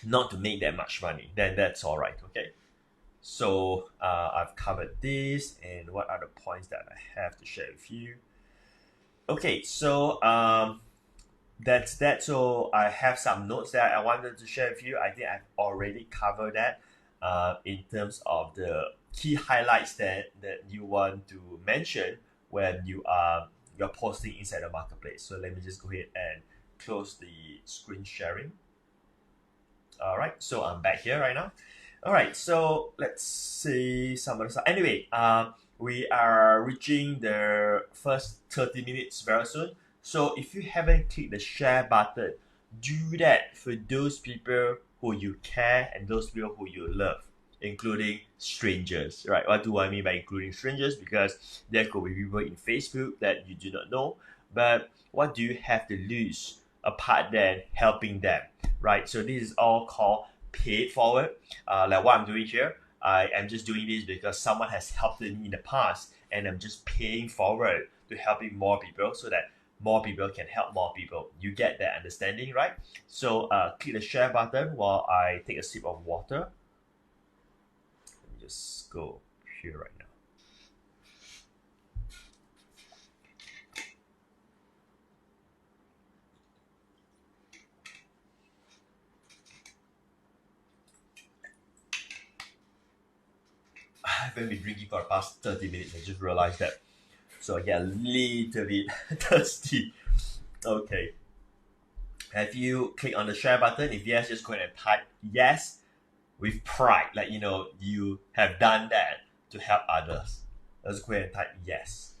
not to make that much money. Then that's all right, okay? So I've covered this, and what are the points that I have to share with you? Okay, so that's that. So I have some notes that I wanted to share with you. I think I've already covered that in terms of the key highlights that you want to mention when you're posting inside the marketplace. So let me just go ahead and close the screen sharing. All right, so I'm back here right now. All right, so let's see some other stuff. Anyway, we are reaching the first 30 minutes very soon. So if you haven't clicked the share button, do that for those people who you care and those people who you love, including strangers, right? What do I mean by including strangers? Because there could be people in Facebook that you do not know, but what do you have to lose apart than helping them, right? So this is all called paid forward. Like what I'm doing here, I am just doing this because someone has helped me in the past, and I'm just paying forward to helping more people so that more people can help more people. You get that understanding, right? So click the share button while I take a sip of water. Let me just go here right now. I haven't been drinking for the past 30 minutes. I just realized that. So I get a little bit thirsty. Okay. Have you clicked on the share button? If yes, just go ahead and type yes with pride. Like, you have done that to help others. Let's go ahead and type yes.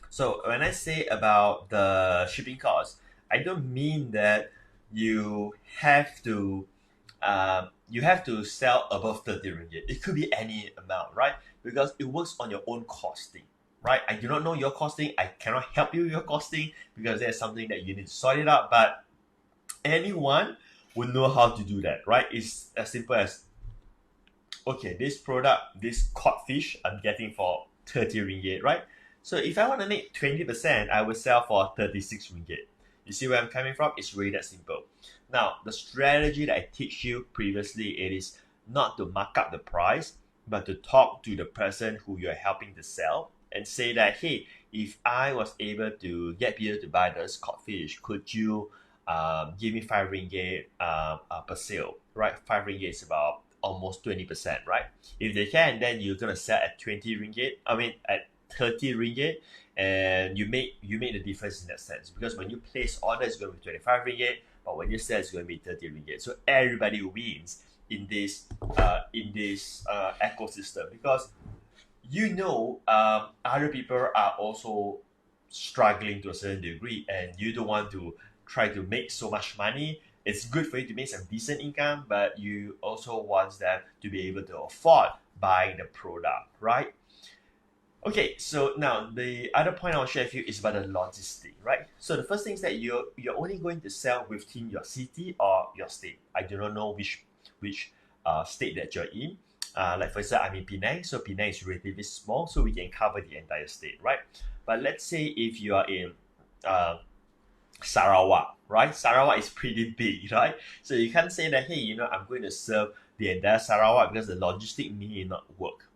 So when I say about the shipping cost, I don't mean that you have to sell above 30 ringgit. It could be any amount, right? Because it works on your own costing, right? I do not know your costing. I cannot help you with your costing because there's something that you need to sort it out. But anyone will know how to do that, right? It's as simple as, okay, this product, this codfish, I'm getting for 30 ringgit, right? So if I want to make 20%, I will sell for 36 ringgit. You see where I'm coming from? It's really that simple. Now, the strategy that I teach you previously, it is not to mark up the price, but to talk to the person who you're helping to sell and say that, hey, if I was able to get people to buy this codfish, could you give me 5 ringgit per sale, right? 5 ringgit is about almost 20%, right? If they can, then you're gonna sell at 20 ringgit. I mean, at 30 ringgit, and you make the difference in that sense, because when you place order, it's going to be 25 ringgit, but when you sell, it's going to be 30 ringgit. So everybody wins in this ecosystem, because other people are also struggling to a certain degree, and you don't want to try to make so much money. It's good for you to make some decent income, but you also want them to be able to afford buying the product, right? Okay, so now the other point I'll share with you is about the logistic, right? So the first thing is that you're only going to sell within your city or your state. I do not know which state that you're in. Like for example, I'm in Penang, so Penang is relatively small, so we can cover the entire state, right? But let's say if you are in Sarawak, right? Sarawak is pretty big, right? So you can't say that, hey, I'm going to serve the entire Sarawak, because the logistic may not work.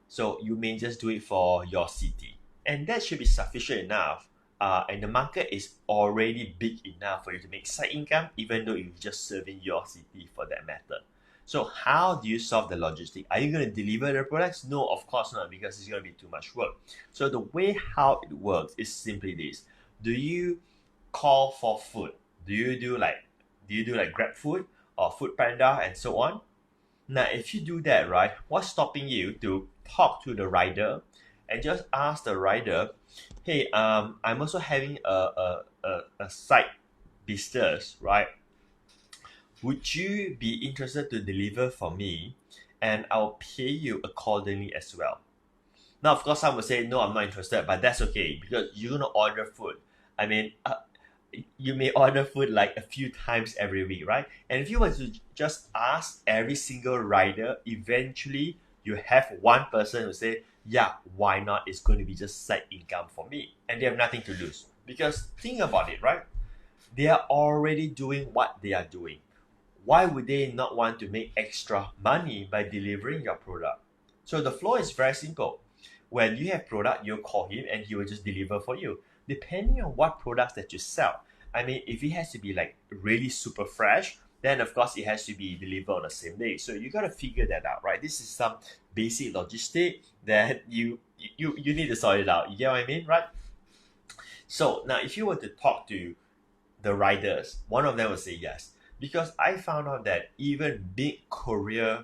So you may just do it for your city, and that should be sufficient enough. And the market is already big enough for you to make side income, even though you're just serving your city for that matter. So how do you solve the logistic? Are you going to deliver the products? No, of course not, because it's going to be too much work. So the way how it works is simply this: do you call for food? Do you do like Grab Food or Food Panda and so on? Now, if you do that, right, what's stopping you to talk to the rider and just ask the rider, hey, I'm also having a side business, right? Would you be interested to deliver for me? And I'll pay you accordingly as well. Now, of course, some will say, no, I'm not interested, but that's okay, because you're going to order food. I mean, you may order food like a few times every week, right? And if you were to just ask every single rider, eventually you have one person who say, yeah, why not? It's going to be just side income for me. And they have nothing to lose. Because think about it, right? They are already doing what they are doing. Why would they not want to make extra money by delivering your product? So the flow is very simple. When you have product, you call him and he will just deliver for you, depending on what products that you sell. I mean, if it has to be like really super fresh, then of course it has to be delivered on the same day. So you gotta figure that out, right? This is some basic logistic that you need to sort it out. You get what I mean, right? So now, if you were to talk to the riders, one of them will say yes, because I found out that even big courier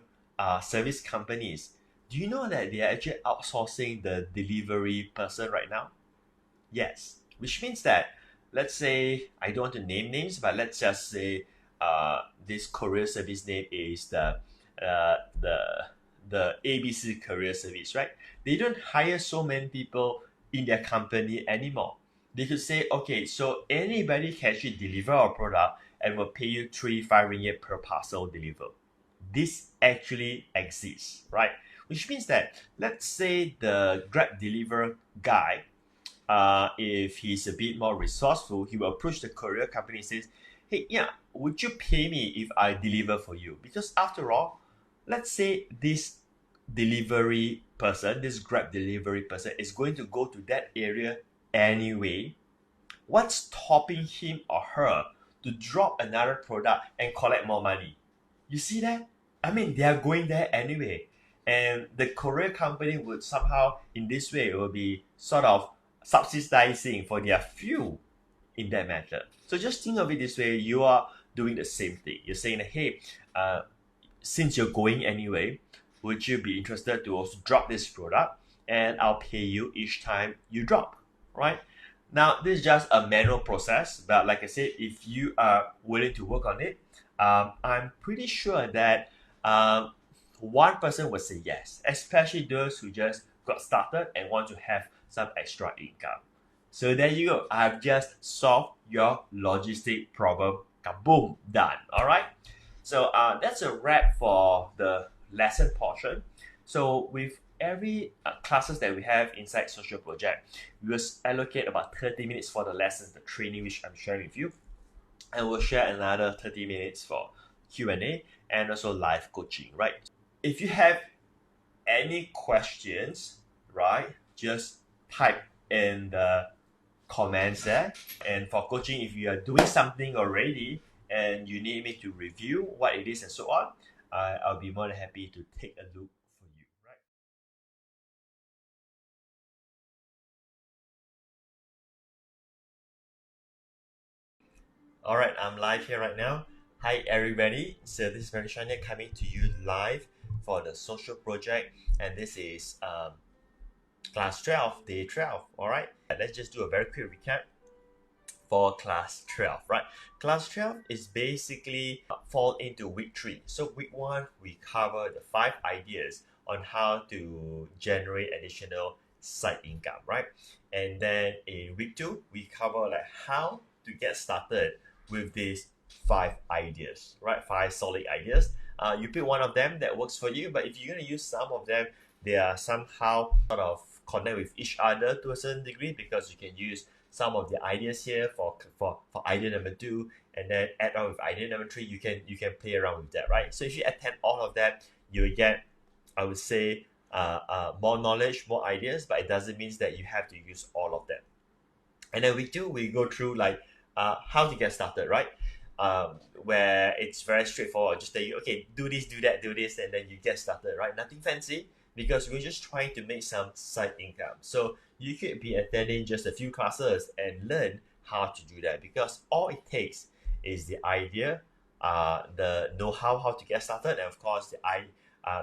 service companies, do you know that they are actually outsourcing the delivery person right now? Yes, which means that, let's say, I don't want to name names, but let's just say this courier service name is uh, the the ABC courier service, right? They don't hire so many people in their company anymore. They could say, okay, so anybody can actually deliver our product and will pay you 5 ringgit per parcel delivered. This actually exists, right? Which means that, let's say the Grab deliver guy, if he's a bit more resourceful, he will approach the courier company and says, hey, yeah, would you pay me if I deliver for you? Because after all, let's say this delivery person, this Grab delivery person, is going to go to that area anyway. What's stopping him or her to drop another product and collect more money? You see that? I mean, they are going there anyway. And the courier company would somehow, in this way, it will be sort of subsidizing for their fuel in that matter. So just think of it this way: you are doing the same thing. You're saying that, hey, since you're going anyway, would you be interested to also drop this product? And I'll pay you each time you drop, right? Now, this is just a manual process, but like I said, if you are willing to work on it, I'm pretty sure that one person will say yes, especially those who just got started and want to have some extra income. So there you go. I've just solved your logistic problem. Kaboom, done. All right. So that's a wrap for the lesson portion. So with every classes that we have inside social project, we will allocate about 30 minutes for the lessons, the training which I'm sharing with you, and we'll share another 30 minutes for Q&A and also live coaching, right? If you have any questions, right, just type in the comments there. And for coaching, if you are doing something already and you need me to review what it is and so on, I'll be more than happy to take a look for you, right? All right, I'm live here right now. Hi, everybody. So this is Marishanya coming to you live for the social project, and this is class 12, day 12. All right, let's just do a very quick recap for class 12, right? Class 12 is basically fall into week 3. So week 1, we cover the 5 ideas on how to generate additional side income, right? And then in week 2, we cover like how to get started with these 5 ideas, right? 5 solid ideas. You pick one of them that works for you, but if you're going to use some of them, they are somehow sort of connect with each other to a certain degree, because you can use some of the ideas here for idea number 2, and then add on with idea number 3. You can play around with that, right? So if you attend all of that, you will get, I would say, more knowledge, more ideas, but it doesn't mean that you have to use all of them. And then week 2, we go through like how to get started, right? Where it's very straightforward. Just tell you, okay, do this, do that, do this, and then you get started, right? Nothing fancy, because we're just trying to make some side income. So you could be attending just a few classes and learn how to do that, because all it takes is the idea, the know-how how to get started, and of course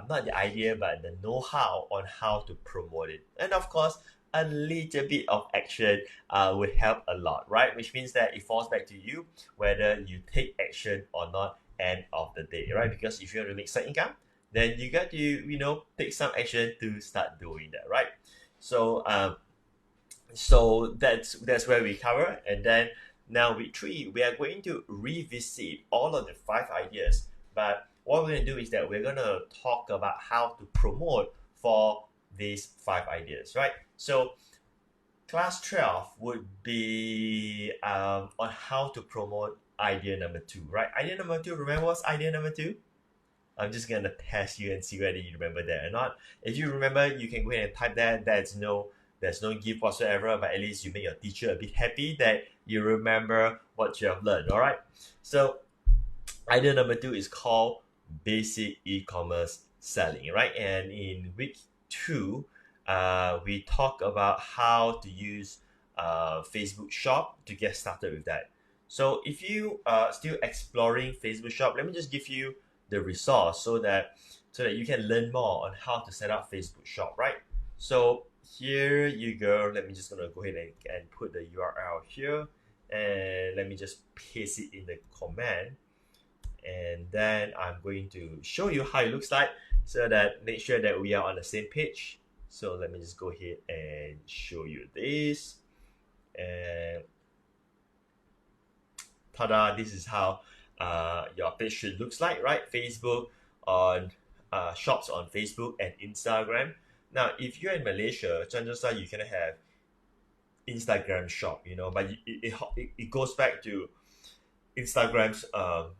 not the idea, but the know-how on how to promote it, and of course a little bit of action will help a lot, right? Which means that it falls back to you whether you take action or not end of the day, right? Because if you want to make side income, then you got to take some action to start doing that, right? So that's where we cover. And then now week 3, we are going to revisit all of the 5 ideas, but what we're going to do is that we're going to talk about how to promote for these 5 ideas, right? So class 12 would be on how to promote idea number 2, right? Idea number 2, remember what's idea number 2? I'm just gonna test you and see whether you remember that or not. If you remember, you can go ahead and type that. There's no gift whatsoever, but at least you make your teacher a bit happy that you remember what you have learned. All right. So idea number 2 is called basic e-commerce selling, right? And in week 2, we talk about how to use Facebook Shop to get started with that. So if you are still exploring Facebook Shop, let me just give you the resource so that you can learn more on how to set up Facebook Shop, right? So here you go. Let me just gonna go ahead and put the URL here, and let me just paste it in the comment, and then I'm going to show you how it looks like, so that make sure that we are on the same page. So let me just go ahead and show you this, and tada, this is how your page should looks like, right? Facebook on shops on Facebook and Instagram. Now, if you're in Malaysia, chances are you can have Instagram shop, but it goes back to Instagram's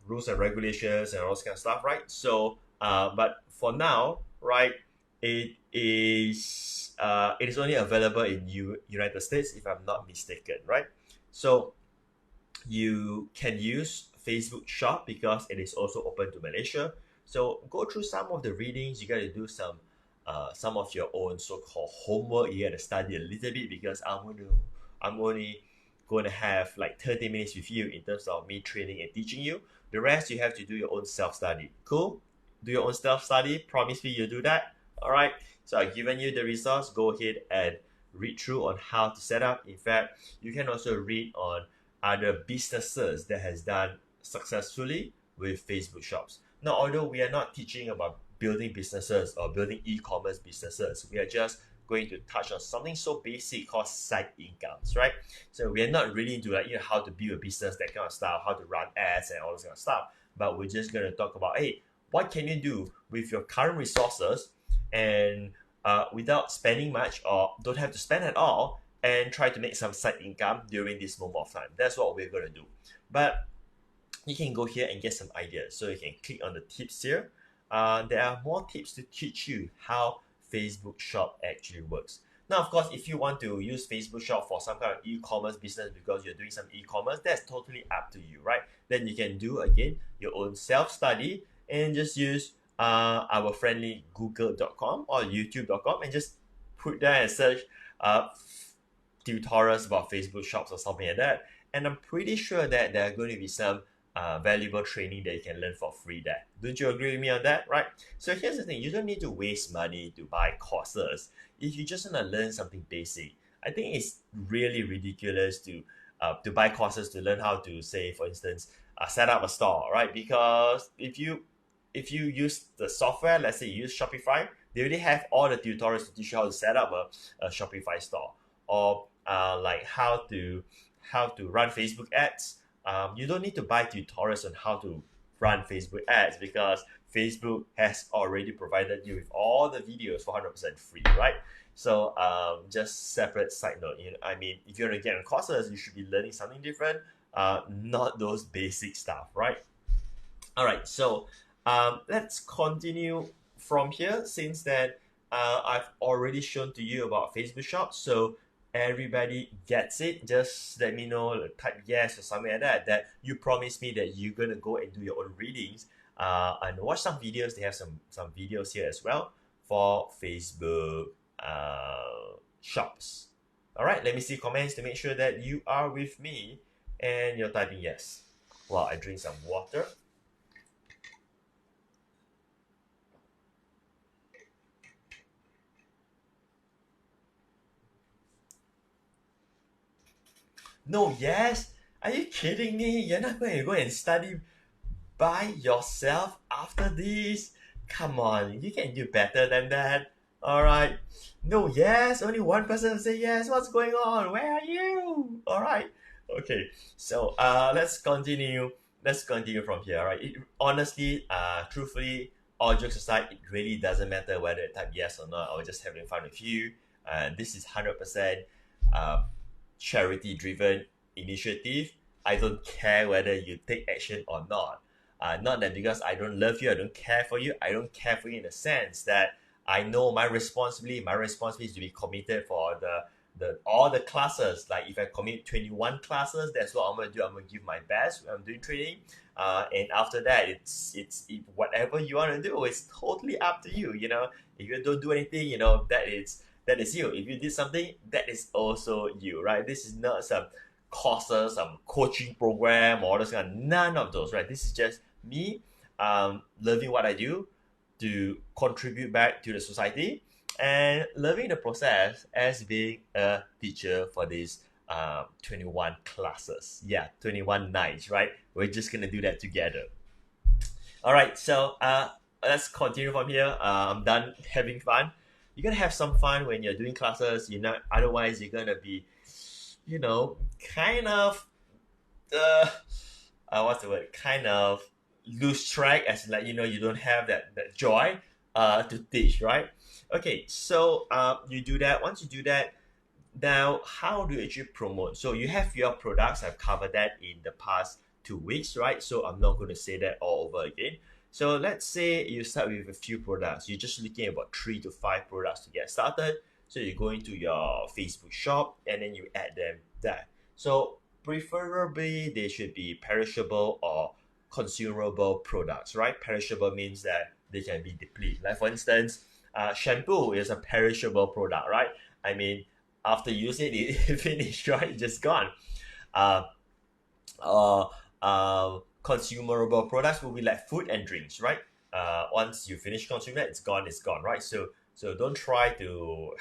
rules and regulations and all this kind of stuff, right? So, but for now, right, it is only available in United States, if I'm not mistaken, right? So you can use Facebook Shop because it is also open to Malaysia. So go through some of the readings. You got to do some of your own so-called homework. You got to study a little bit, because I'm only going to have like 30 minutes with you in terms of me training and teaching you. The rest you have to do your own self-study. Cool? do your own self-study. Promise me you'll do that. All right. So I've given you the resource. Go ahead and read through on how to set up. In fact, you can also read on other businesses that has done successfully with Facebook shops. Now, although we are not teaching about building businesses or building e-commerce businesses, we are just going to touch on something so basic called side incomes, right? So we are not really into like how to build a business, that kind of stuff, how to run ads and all this kind of stuff. But we're just gonna talk about, hey, what can you do with your current resources and without spending much or don't have to spend at all, and try to make some side income during this moment of time. That's what we're gonna do. But you can go here and get some ideas. So you can click on the tips here. There are more tips to teach you how Facebook shop actually works. Now, of course, if you want to use Facebook shop for some kind of e-commerce business because you're doing some e-commerce, that's totally up to you, right? Then you can do, again, your own self-study and just use our friendly google.com or youtube.com and just put there and search tutorials about Facebook shops or something like that. And I'm pretty sure that there are going to be some valuable training that you can learn for free there. Don't you agree with me on that, right? So here's the thing, you don't need to waste money to buy courses. If you just want to learn something basic, I think it's really ridiculous to buy courses to learn how to, say, for instance, set up a store, right? Because if you use the software, let's say you use Shopify, they already have all the tutorials to teach you how to set up a Shopify store, or like how to run Facebook ads. You don't need to buy tutorials on how to run Facebook ads because Facebook has already provided you with all the videos for 100% free, right? So just separate side note, I mean, if you're going to get on courses, you should be learning something different, not those basic stuff, right? All right, so let's continue from here, since that I've already shown to you about Facebook shop. So everybody gets it. Just let me know, type yes or something like that, that you promise me that you're gonna go and do your own readings and watch some videos. They have some videos here as well for Facebook shops. All right, let me see comments to make sure that you are with me and you're typing yes while I drink some water. No, yes? Are you kidding me? You're not going to go and study by yourself after this? Come on, you can do better than that. Alright. No, yes? Only one person say yes. What's going on? Where are you? Alright. Okay. So let's continue. Let's continue from here. Alright. It honestly, truthfully, all jokes aside, it really doesn't matter whether you type yes or not. I was just having fun with you. This is 100% charity driven initiative. I don't care whether you take action or not. Not that because I don't love you, I don't care for you. I don't care for you in the sense that I know my responsibility. My responsibility is to be committed for the all the classes. Like if I commit 21 classes, that's what I'm gonna do. I'm gonna give my best when I'm doing training. And after that, it's whatever you want to do. It's totally up to you. If you don't do anything, that is you. If you did something, that is also you, right? This is not some courses, some coaching program, or those kind. None of those, right? This is just me, loving what I do to contribute back to the society, and loving the process as being a teacher for these 21 classes. Yeah, 21 nights, right? We're just gonna do that together. All right, so let's continue from here. I'm done having fun. You're gonna have some fun when you're doing classes. Otherwise you're gonna be, kind of, what's the word? Kind of lose track, as like you don't have that joy to teach, right? Okay, so you do that. Once you do that, now how do you actually promote? So you have your products. I've covered that in the past 2 weeks, right? So I'm not going to say that all over again. So let's say you start with a few products. You're just looking at about 3 to 5 products to get started. So you go into your Facebook shop and then you add them there. So preferably they should be perishable or consumable products, right? Perishable means that they can be depleted. Like for instance, shampoo is a perishable product, right? I mean, after you use it, it finished, right? It's just gone. Uh, uh, consumable products will be like food and drinks, right? once you finish consuming that, it's gone, right? So don't try to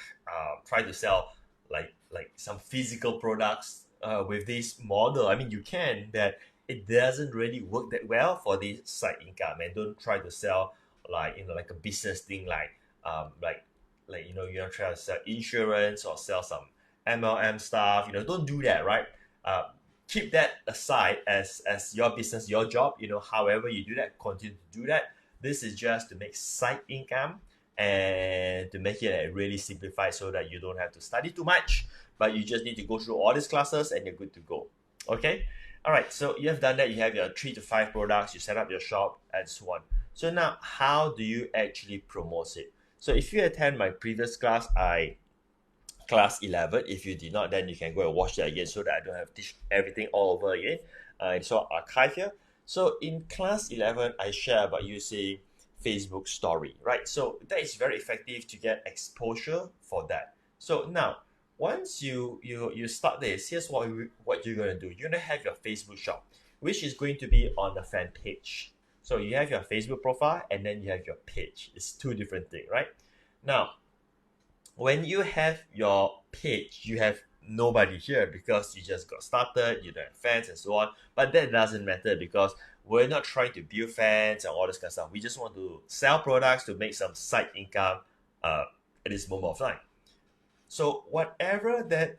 sell like some physical products with this model. I mean, you can, but it doesn't really work that well for this side income. And don't try to sell like a business thing you're trying to sell insurance or sell some MLM stuff. Don't do that, right? Uh, Keep that aside as your business, your job. However you do that, continue to do that. This is just to make side income and to make it really simplified so that you don't have to study too much, but you just need to go through all these classes and you're good to go. Okay. All right, so you have done that. You have your 3 to 5 products, you set up your shop and so on. So now, how do you actually promote it? So if you attend my previous class, class 11. If you did not, then you can go and watch that again so that I don't have to teach everything all over again. It's all archive here. So in class 11, I share about using Facebook story, right? So that is very effective to get exposure for that. So now, once you start this, here's what you're going to do. You're going to have your Facebook shop, which is going to be on the fan page. So you have your Facebook profile and then you have your page. It's 2 different things, right? Now, when you have your page, you have nobody here because you just got started, you don't have fans and so on. But that doesn't matter because we're not trying to build fans and all this kind of stuff. We just want to sell products to make some side income at this moment of time. So whatever that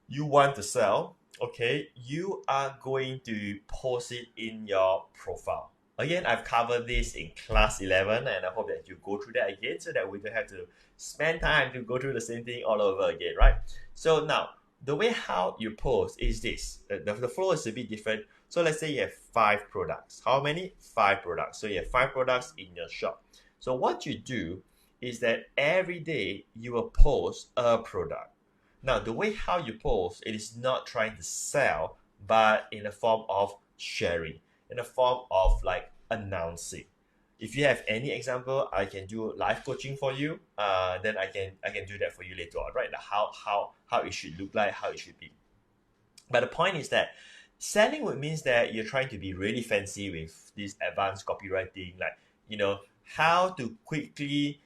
you want to sell, okay, you are going to post it in your profile. Again, I've covered this in class 11 and I hope that you go through that again so that we don't have to spend time to go through the same thing all over again, right? So now, the way how you post is this. The flow is a bit different. So let's say you have 5 products. How many? 5 products. So you have 5 products in your shop. So what you do is that every day you will post a product. Now, the way how you post, it is not trying to sell, but in the form of sharing, in the form of like announcing. If you have any example, I can do live coaching for you. Then I can do that for you later on, right? Like how it should look like, how it should be. But the point is that selling would means that you're trying to be really fancy with this advanced copywriting, like how to quickly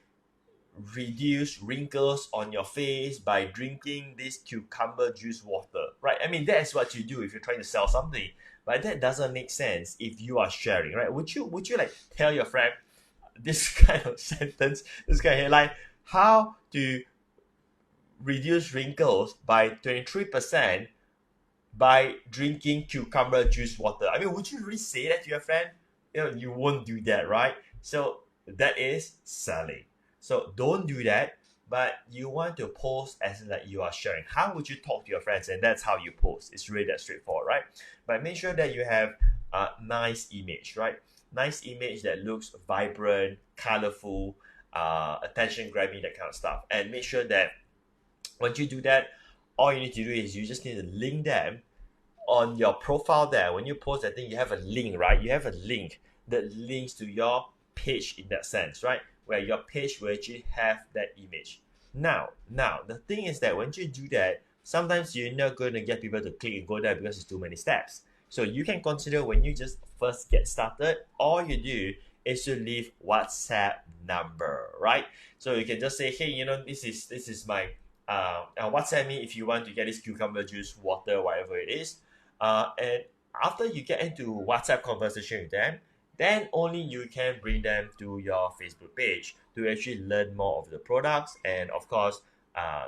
reduce wrinkles on your face by drinking this cucumber juice water, right? I mean, that's what you do if you're trying to sell something, but that doesn't make sense if you are sharing, right? Would you like tell your friend this kind of sentence, this kind of headline, how to reduce wrinkles by 23% by drinking cucumber juice water? I mean, would you really say that to your friend? You won't do that, right? So that is selling. So don't do that, but you want to post as in that you are sharing. How would you talk to your friends? And that's how you post. It's really that straightforward, right? But make sure that you have a nice image, right? Nice image that looks vibrant, colorful, attention grabbing, that kind of stuff. And make sure that once you do that, all you need to do is you just need to link them on your profile there. When you post that thing, you have a link, right? You have a link that links to your page in that sense, right? Where your page will actually have that image. Now, the thing is that when you do that, sometimes you're not going to get people to click and go there because it's too many steps. So you can consider when you just first get started, all you do is to leave WhatsApp number, right? So you can just say, hey, this is my WhatsApp me if you want to get this cucumber juice, water, whatever it is. And after you get into WhatsApp conversation with them, then only you can bring them to your Facebook page to actually learn more of the products and of course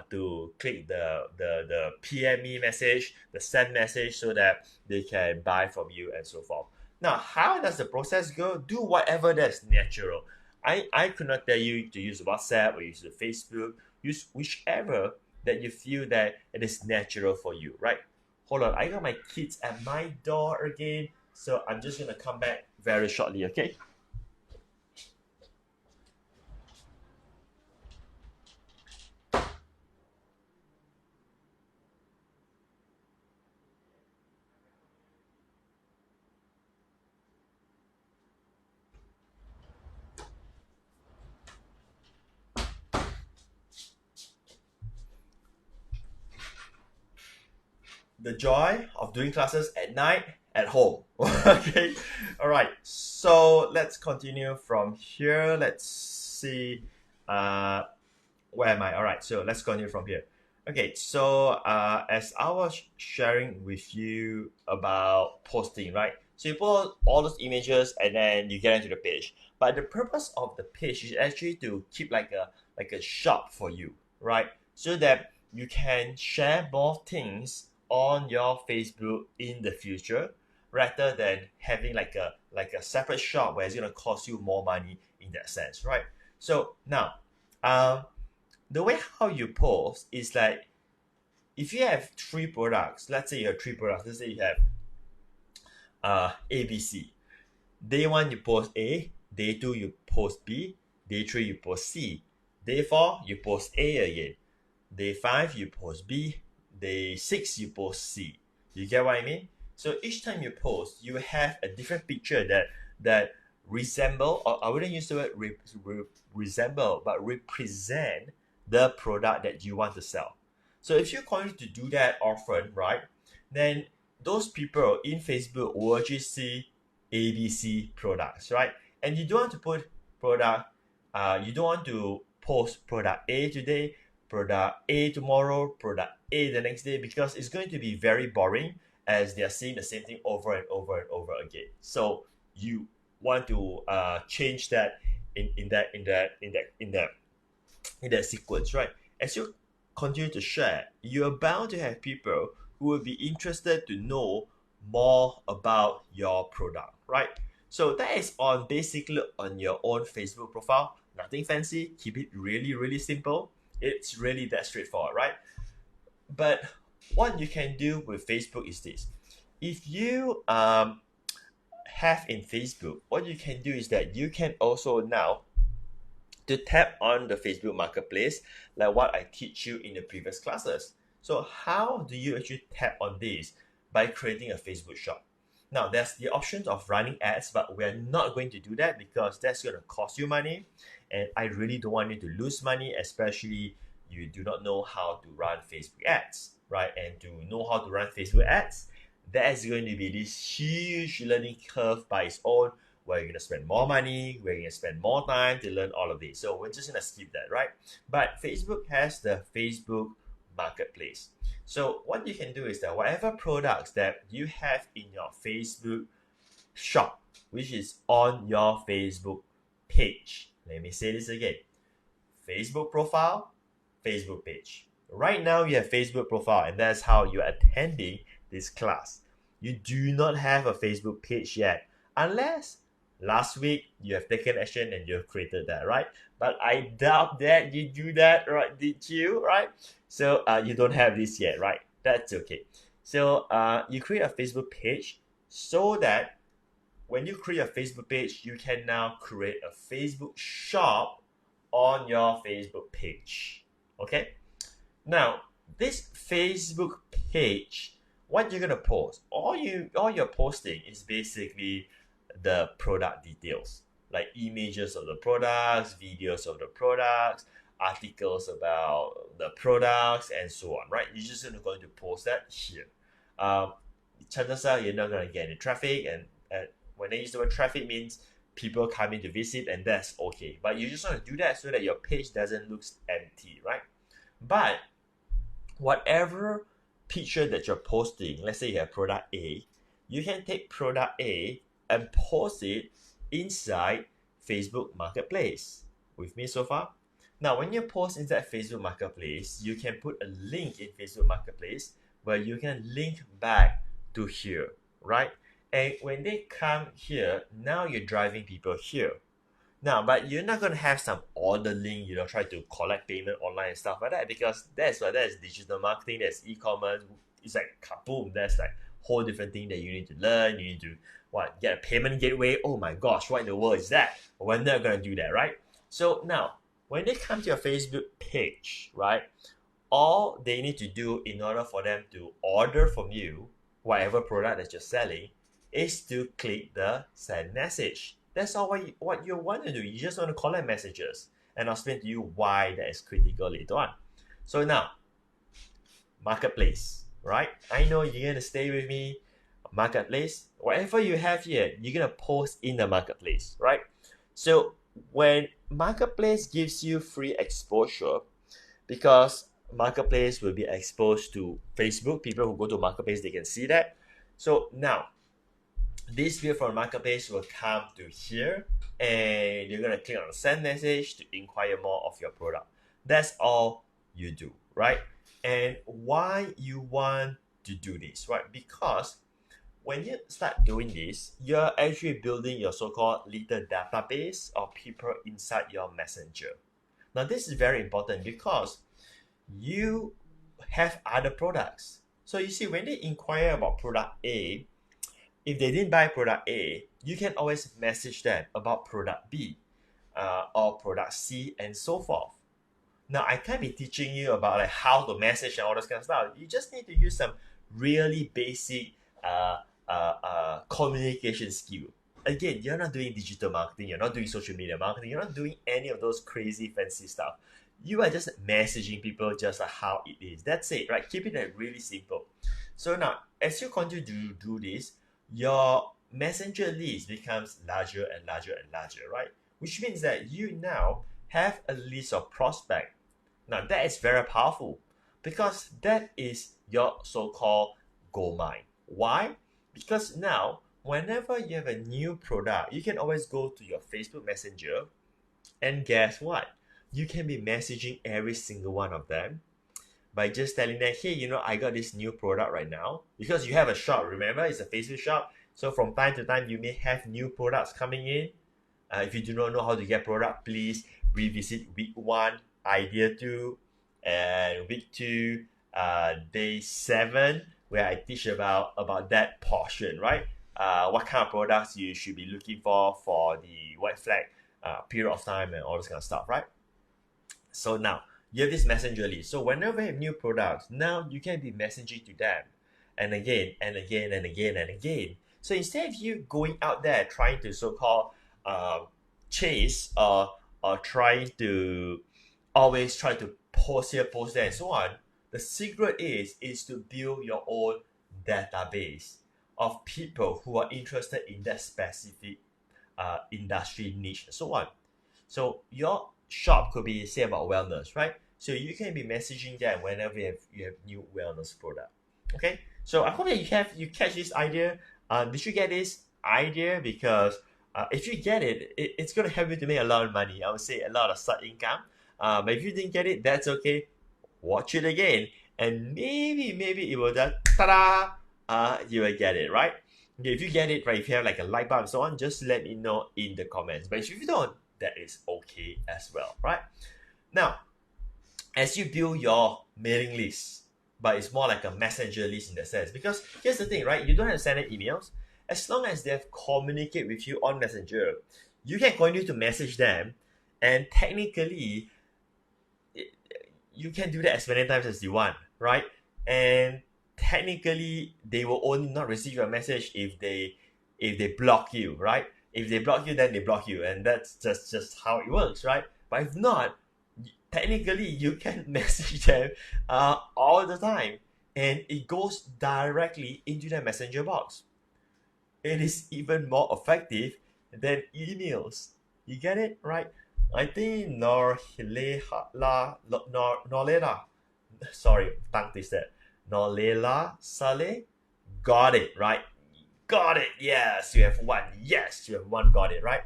to click the PM me message, the send message so that they can buy from you and so forth. Now, how does the process go? Do whatever that's natural. I could not tell you to use WhatsApp or use the Facebook. Use whichever that you feel that it is natural for you, right? Hold on, I got my kids at my door again. So I'm just going to come back very shortly, okay? The joy of doing classes at night at home. Okay, all right. So let's continue from here. Let's see. Where am I? All right, so let's continue from here. Okay, so as I was sharing with you about posting, right? So you post all those images and then you get into the page. But the purpose of the page is actually to keep like a shop for you, right? So that you can share more things on your Facebook in the future rather than having like a separate shop where it's gonna cost you more money in that sense, right? So now, um, the way how you post is like if you have three products, let's say you have three products, let's say you have ABC. Day one you post A, day two you post B, day three you post C, day four you post A again, day five you post B, day six you post C. You get what I mean? So each time you post, you have a different picture that resemble, or I wouldn't use the word resemble, but represent the product that you want to sell. So if you continue to do that often, right, then those people in Facebook will actually see ABC products, right? And you don't want to put product, you don't want to post product A today, product A tomorrow, product A the next day, because it's going to be very boring as they are seeing the same thing over and over and over again. So you want to change that in that sequence, right? As you continue to share, you're bound to have people who will be interested to know more about your product, right? So that is on basically on your own Facebook profile. Nothing fancy. Keep it really, really simple. It's really that straightforward, right? But what you can do with Facebook is this. If you have in Facebook, what you can do is that you can also now to tap on the Facebook Marketplace, like what I teach you in the previous classes. So how do you actually tap on this? By creating a Facebook shop. Now there's the options of running ads, but we're not going to do that because that's going to cost you money. And I really don't want you to lose money, especially you do not know how to run Facebook ads, right? And to know how to run Facebook ads, that is going to be this huge learning curve by its own, where you're going to spend more money, where you're going to spend more time to learn all of this. So we're just going to skip that, right? But Facebook has the Facebook Marketplace. So what you can do is that whatever products that you have in your Facebook shop, which is on your Facebook page. Let me say this again. Facebook profile, Facebook page. Right now you have Facebook profile, and that's how you're attending this class. You do not have a Facebook page yet, unless last week you have taken action and you have created that, right? But I doubt that you do that, right? Did you, right? So you don't have this yet, right? That's okay. So you create a Facebook page so that when you create a Facebook page, you can now create a Facebook shop on your Facebook page. Okay? Now, this Facebook page, what you're gonna post, all you're posting is basically the product details, like images of the products, videos of the products, articles about the products, and so on, right? You're just going to post that here. Chances are you're not going to get any traffic, and when they use the word traffic means people coming to visit, and that's okay. But you just want to do that so that your page doesn't look empty, right? But whatever picture that you're posting, let's say you have product A, you can take product A and post it inside Facebook Marketplace. With me so far? Now, when you post inside Facebook Marketplace, you can put a link in Facebook Marketplace where you can link back to here, right? And when they come here, now you're driving people here. Now, but you're not going to have some order link, try to collect payment online and stuff like that, because that's digital marketing, that's e-commerce. It's like kaboom, that's like whole different thing that you need to learn. You need to get a payment gateway. Oh my gosh, what in the world is that? We're not going to do that, right? So now, when they come to your Facebook page, right, all they need to do in order for them to order from you, whatever product that you're selling, is to click the send message. That's all what you want to do. You just want to collect messages. And I'll explain to you why that is critical later on. So now, Marketplace, right? I know you're going to stay with me. marketplace, whatever you have here, you're gonna post in the marketplace, right? So when marketplace gives you free exposure, because marketplace will be exposed to Facebook, people who go to marketplace, they can see that. So now this view from marketplace will come to here, and you're gonna click on send message to inquire more of your product. That's all you do, right? And why you want to do this, right? Because when you start doing this, you're actually building your so-called little database of people inside your messenger. Now this is very important because you have other products. So you see, when they inquire about product A, if they didn't buy product A, you can always message them about product B, or product C, and so forth. Now, I can't be teaching you about like how to message and all this kind of stuff. You just need to use some really basic communication skill. Again, you're not doing digital marketing, you're not doing social media marketing, you're not doing any of those crazy fancy stuff. You are just messaging people just like how it is. That's it, right? Keep it like really simple. So now, as you continue to do this, your messenger list becomes larger and larger and larger, right? Which means that you now have a list of prospects. Now that is very powerful because that is your so-called gold mine. Why? Because now whenever you have a new product, you can always go to your Facebook Messenger, and guess what? You can be messaging every single one of them by just telling them, hey, I got this new product right now. Because you have a shop, remember, it's a Facebook shop. So from time to time, you may have new products coming in. If you do not know how to get product, please revisit week 1, idea 2, and week 2, day 7, where I teach about that portion, right? What kind of products you should be looking for the white flag period of time and all this kind of stuff, right? So now you have this messenger list. So whenever you have new products, now you can be messaging to them and again and again and again and again. So instead of you going out there trying to so-called chase or trying to always try to post here, post there, and so on, the secret is to build your own database of people who are interested in that specific industry niche and so on. So your shop could be, say, about wellness, right? So you can be messaging them whenever you have new wellness product. Okay, so I hope that you catch this idea. Did you get this idea? Because if you get it, it's going to help you to make a lot of money. I would say a lot of side income. But if you didn't get it, that's okay. Watch it again, and maybe it will just ta-da! You will get it, right? Okay, if you get it, right, if you have like a light bulb and so on, just let me know in the comments. But if you don't, that is okay as well, right? Now, as you build your mailing list, but it's more like a messenger list in that sense, because here's the thing, right? You don't have to send them emails. As long as they've communicated with you on Messenger, you can continue to message them, and technically, you can do that as many times as you want, right? And technically, they will only not receive your message if they block you, right? If they block you, then they block you, and that's just how it works, right? But if not, technically you can message them all the time, and it goes directly into their messenger box. It is even more effective than emails. You get it, right? I think tongue twisted. Norlela Saleh got it, right? Got it. Yes, you have one. Yes, you have one. Got it, right?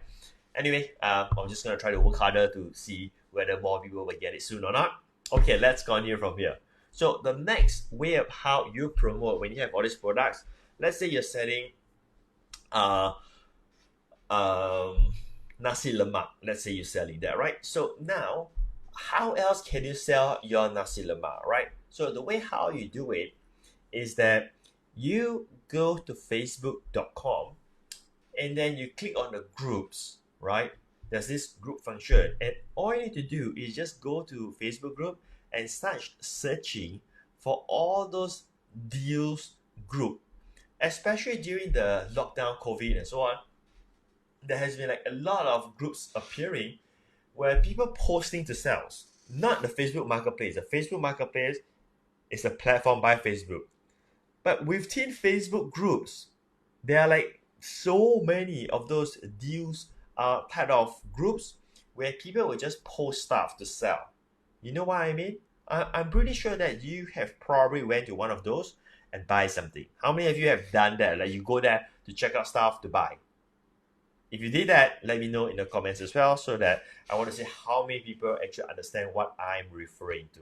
Anyway, I'm just going to try to work harder to see whether more people will get it soon or not. Okay, let's continue from here. So the next way of how you promote when you have all these products, let's say you're selling nasi lemak. Let's say you're selling that, right? So now, how else can you sell your nasi lemak, right? So the way how you do it is that you go to facebook.com and then you click on the groups, right? There's this group function, and all you need to do is just go to Facebook group and start searching for all those deals group. Especially during the lockdown, COVID, and so on, there has been like a lot of groups appearing where people posting to sell. Not the Facebook Marketplace. The Facebook Marketplace is a platform by Facebook. But within Facebook groups, There are like so many of those deals type of groups where people will just post stuff to sell. You know what I mean? I'm pretty sure that you have probably went to one of those and buy something. How many of you have done that? Like you go there to check out stuff to buy. If you did that, let me know in the comments as well, so that I want to see how many people actually understand what I'm referring to.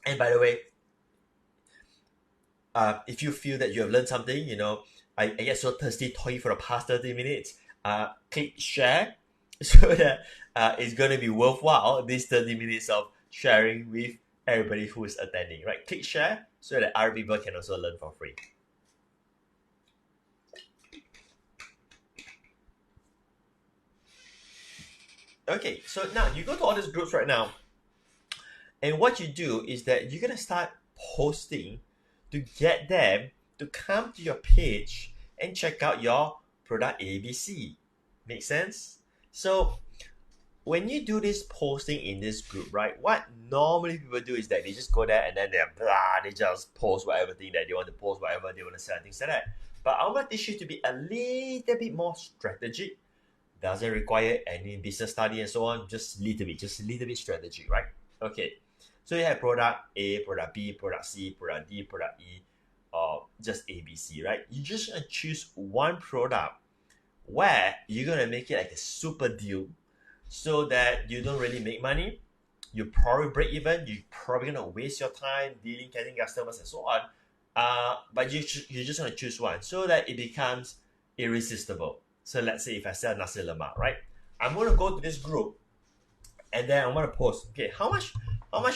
And by the way, if you feel that you have learned something, I get so thirsty talking for the past 30 minutes, click share so that it's going to be worthwhile, these 30 minutes of sharing with everybody who is attending, right? Click share so that other people can also learn for free. Okay, so now you go to all these groups right now, and what you do is that you're going to start posting to get them to come to your page and check out your product ABC. Make sense? So when you do this posting in this group, right, what normally people do is that they just go there and then they just post whatever thing that they want to post, whatever they want to sell, things like that. But I want teach you to be a little bit more strategic. Doesn't require any business study and so on, just a little bit strategy, right? Okay. So you have product A, product B, product C, product D, product E, or just ABC, right? You just choose one product where you're gonna make it like a super deal, so that you don't really make money. You probably break even. You're probably gonna waste your time dealing, getting customers and so on. But you just gonna choose one so that it becomes irresistible. So let's say if I sell nasi lemak, right? I'm gonna go to this group, and then I'm gonna post. Okay, how much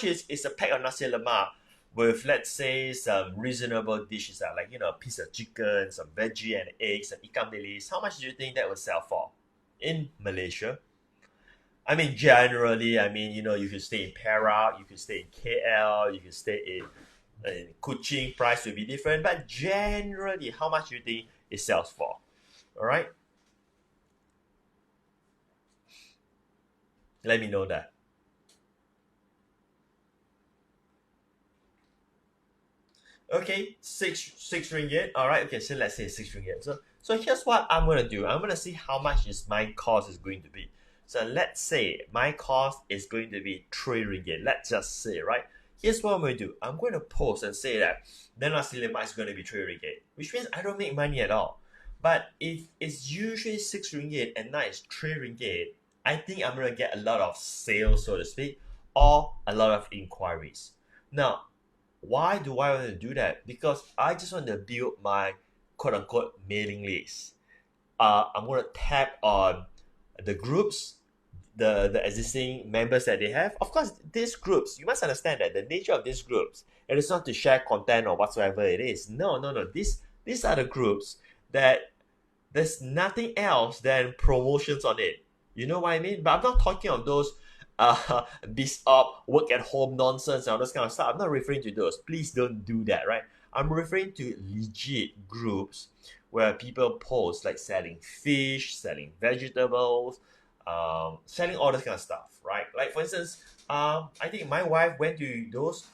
is a pack of nasi lemak with, let's say, some reasonable dishes, like a piece of chicken, some veggie and eggs, some ikan bilis. How much do you think that would sell for in Malaysia? I mean, generally, you could stay in Perak, you could stay in KL, you could stay in Kuching. Price will be different, but generally, how much do you think it sells for? All right, let me know that. Okay, six ringgit. All right. Okay, so let's say 6 ringgit. So here's what I'm gonna do. I'm gonna see how much is my cost is going to be. So let's say my cost is going to be 3 ringgit. Let's just say, right. Here's what I'm gonna do. I'm going to post and say that then nasi lemak is going to be 3 ringgit, which means I don't make money at all. But if it's usually 6 ringgit and now it's 3 ringgit, I think I'm gonna get a lot of sales, so to speak, or a lot of inquiries. Now, why do I want to do that? Because I just want to build my quote unquote mailing list. I'm going to tap on the groups, the existing members that they have. Of course, these groups, you must understand that the nature of these groups, it is not to share content or whatsoever it is. No. These are the groups that there's nothing else than promotions on it. You know what I mean? But I'm not talking of those this up, work at home nonsense and all this kind of stuff. I'm not referring to those. Please don't do that, right? I'm referring to legit groups where people post like selling fish, selling vegetables, selling all this kind of stuff, right? Like for instance, I think my wife went to those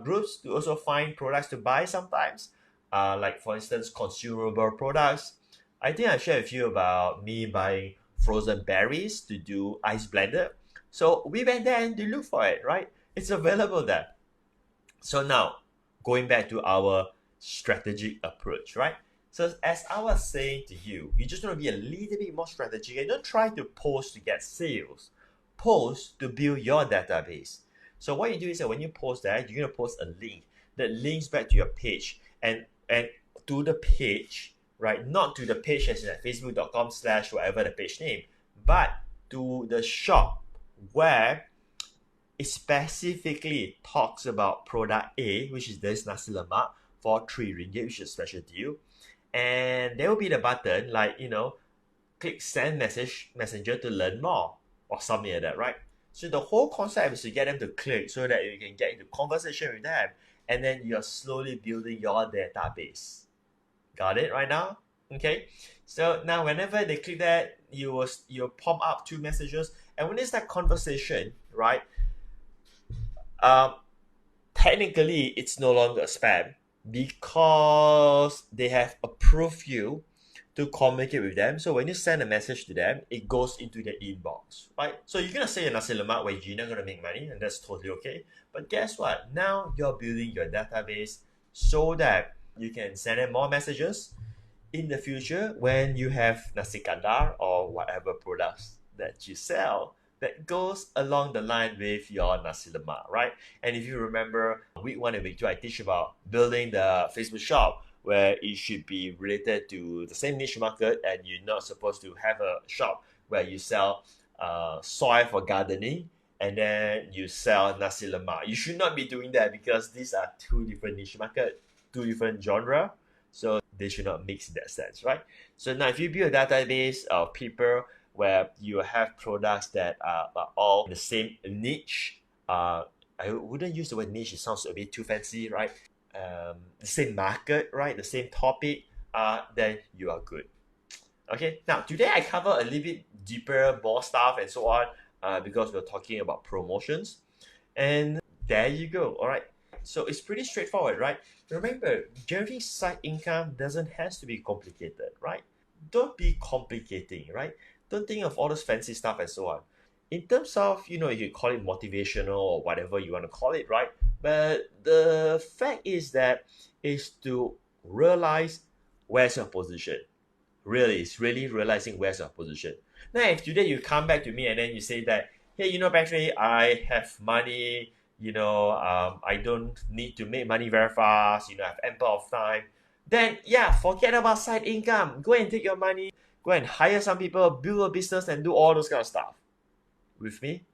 groups to also find products to buy sometimes. Like for instance, consumable products. I think I shared with you about me buying frozen berries to do ice blender. So we went there and to look for it, right? It's available there. So now, going back to our strategic approach, right? So as I was saying to you, you just want to be a little bit more strategic and don't try to post to get sales. Post to build your database. So what you do is that when you post that, you're going to post a link that links back to your page and to the page, right? Not to the page as in like facebook.com/ whatever the page name, but to the shop where it specifically talks about product A, which is this nasi lemak for 3 ringgit, which is a special deal. And there will be the button like, click send messenger to learn more or something like that, right? So the whole concept is to get them to click so that you can get into conversation with them, and then you're slowly building your database. Got it right now? Okay. So now whenever they click that, you'll pop up 2 messages, and when it's that conversation, right? technically it's no longer spam because they have approved you to communicate with them. So when you send a message to them, it goes into their inbox, right? So you're gonna say a nasi lemak where you're not gonna make money, and that's totally okay. But guess what? Now you're building your database so that you can send them more messages in the future when you have nasi kandar or whatever products that you sell that goes along the line with your nasi lemak, right? And if you remember, week 1 and week 2, I teach about building the Facebook shop where it should be related to the same niche market, and you're not supposed to have a shop where you sell soil for gardening and then you sell nasi lemak. You should not be doing that because these are two different niche market, two different genre. So they should not mix in that sense, right? So now if you build a database of people where you have products that are all in the same niche, I wouldn't use the word niche, it sounds a bit too fancy, right? The same market, right? The same topic, then you are good. Okay, now today I cover a little bit deeper, more stuff and so on, because we're talking about promotions. And there you go, all right? So it's pretty straightforward, right? Remember, generating side income doesn't have to be complicated, right? Don't be complicating, right? Don't think of all this fancy stuff and so on. In terms of, you call it motivational or whatever you want to call it, right? But the fact is that is to realize where's your position. Really, it's really realizing where's your position. Now, if today you come back to me and then you say that, hey, Patric, I have money, I don't need to make money very fast, I have ample of time, then yeah, forget about side income. Go and take your money, go and hire some people, build a business and do all those kind of stuff. With me?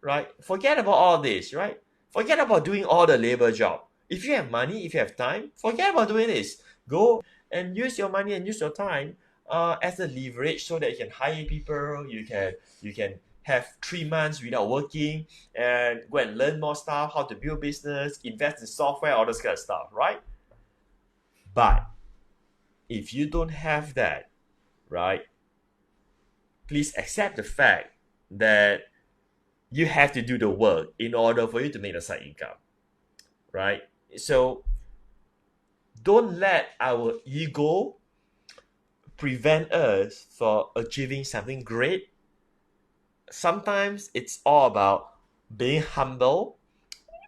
Right? Forget about all this, right? Forget about doing all the labor job. If you have money, if you have time, forget about doing this. Go and use your money and use your time as a leverage so that you can hire people, you can have 3 months without working and go and learn more stuff, how to build business, invest in software, all this kind of stuff, right? But if you don't have that, right, please accept the fact that you have to do the work in order for you to make a side income, right? So don't let our ego prevent us from achieving something great. Sometimes it's all about being humble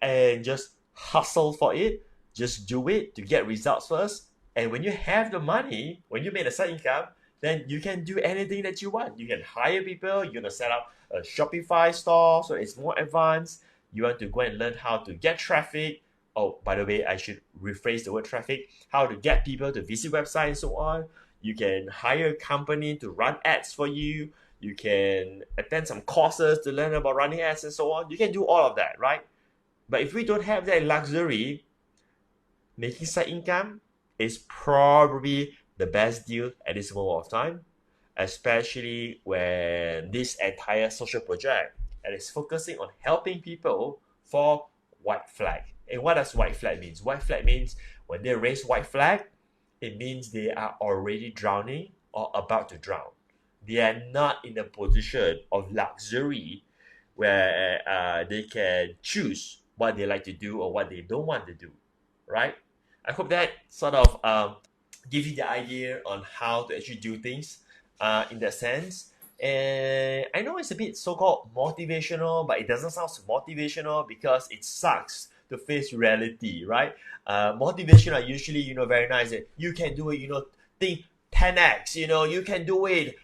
and just hustle for it. Just do it to get results first. And when you have the money, when you make a side income, then you can do anything that you want. You can hire people, you're gonna set up a Shopify store, so it's more advanced. You want to go and learn how to get traffic. Oh, by the way, I should rephrase the word traffic. How to get people to visit website and so on. You can hire a company to run ads for you. You can attend some courses to learn about running ads and so on. You can do all of that, right? But if we don't have that luxury, making side income is probably the best deal at this moment of time, especially when this entire social project and is focusing on helping people for white flag. And what does white flag mean? White flag means when they raise white flag, it means they are already drowning or about to drown. They are not in a position of luxury where they can choose what they like to do or what they don't want to do, right? I hope that sort of gives you the idea on how to actually do things in that sense. And I know it's a bit so-called motivational, but it doesn't sound so motivational because it sucks to face reality, right? Motivation are usually, very nice. You can do it, think 10x, you can do it.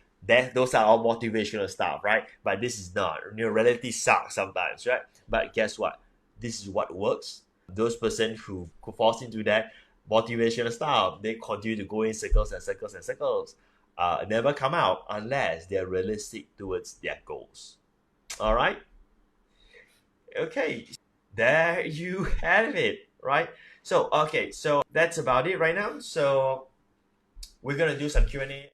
Those are all motivational stuff, right? But this is not. Reality sucks sometimes, right? But guess what? This is what works. Those person who falls into that motivational stuff, they continue to go in circles and circles and circles. Never come out unless they're realistic towards their goals. All right? Okay, there you have it, right? So, okay, so that's about it right now. So we're going to do some Q&A.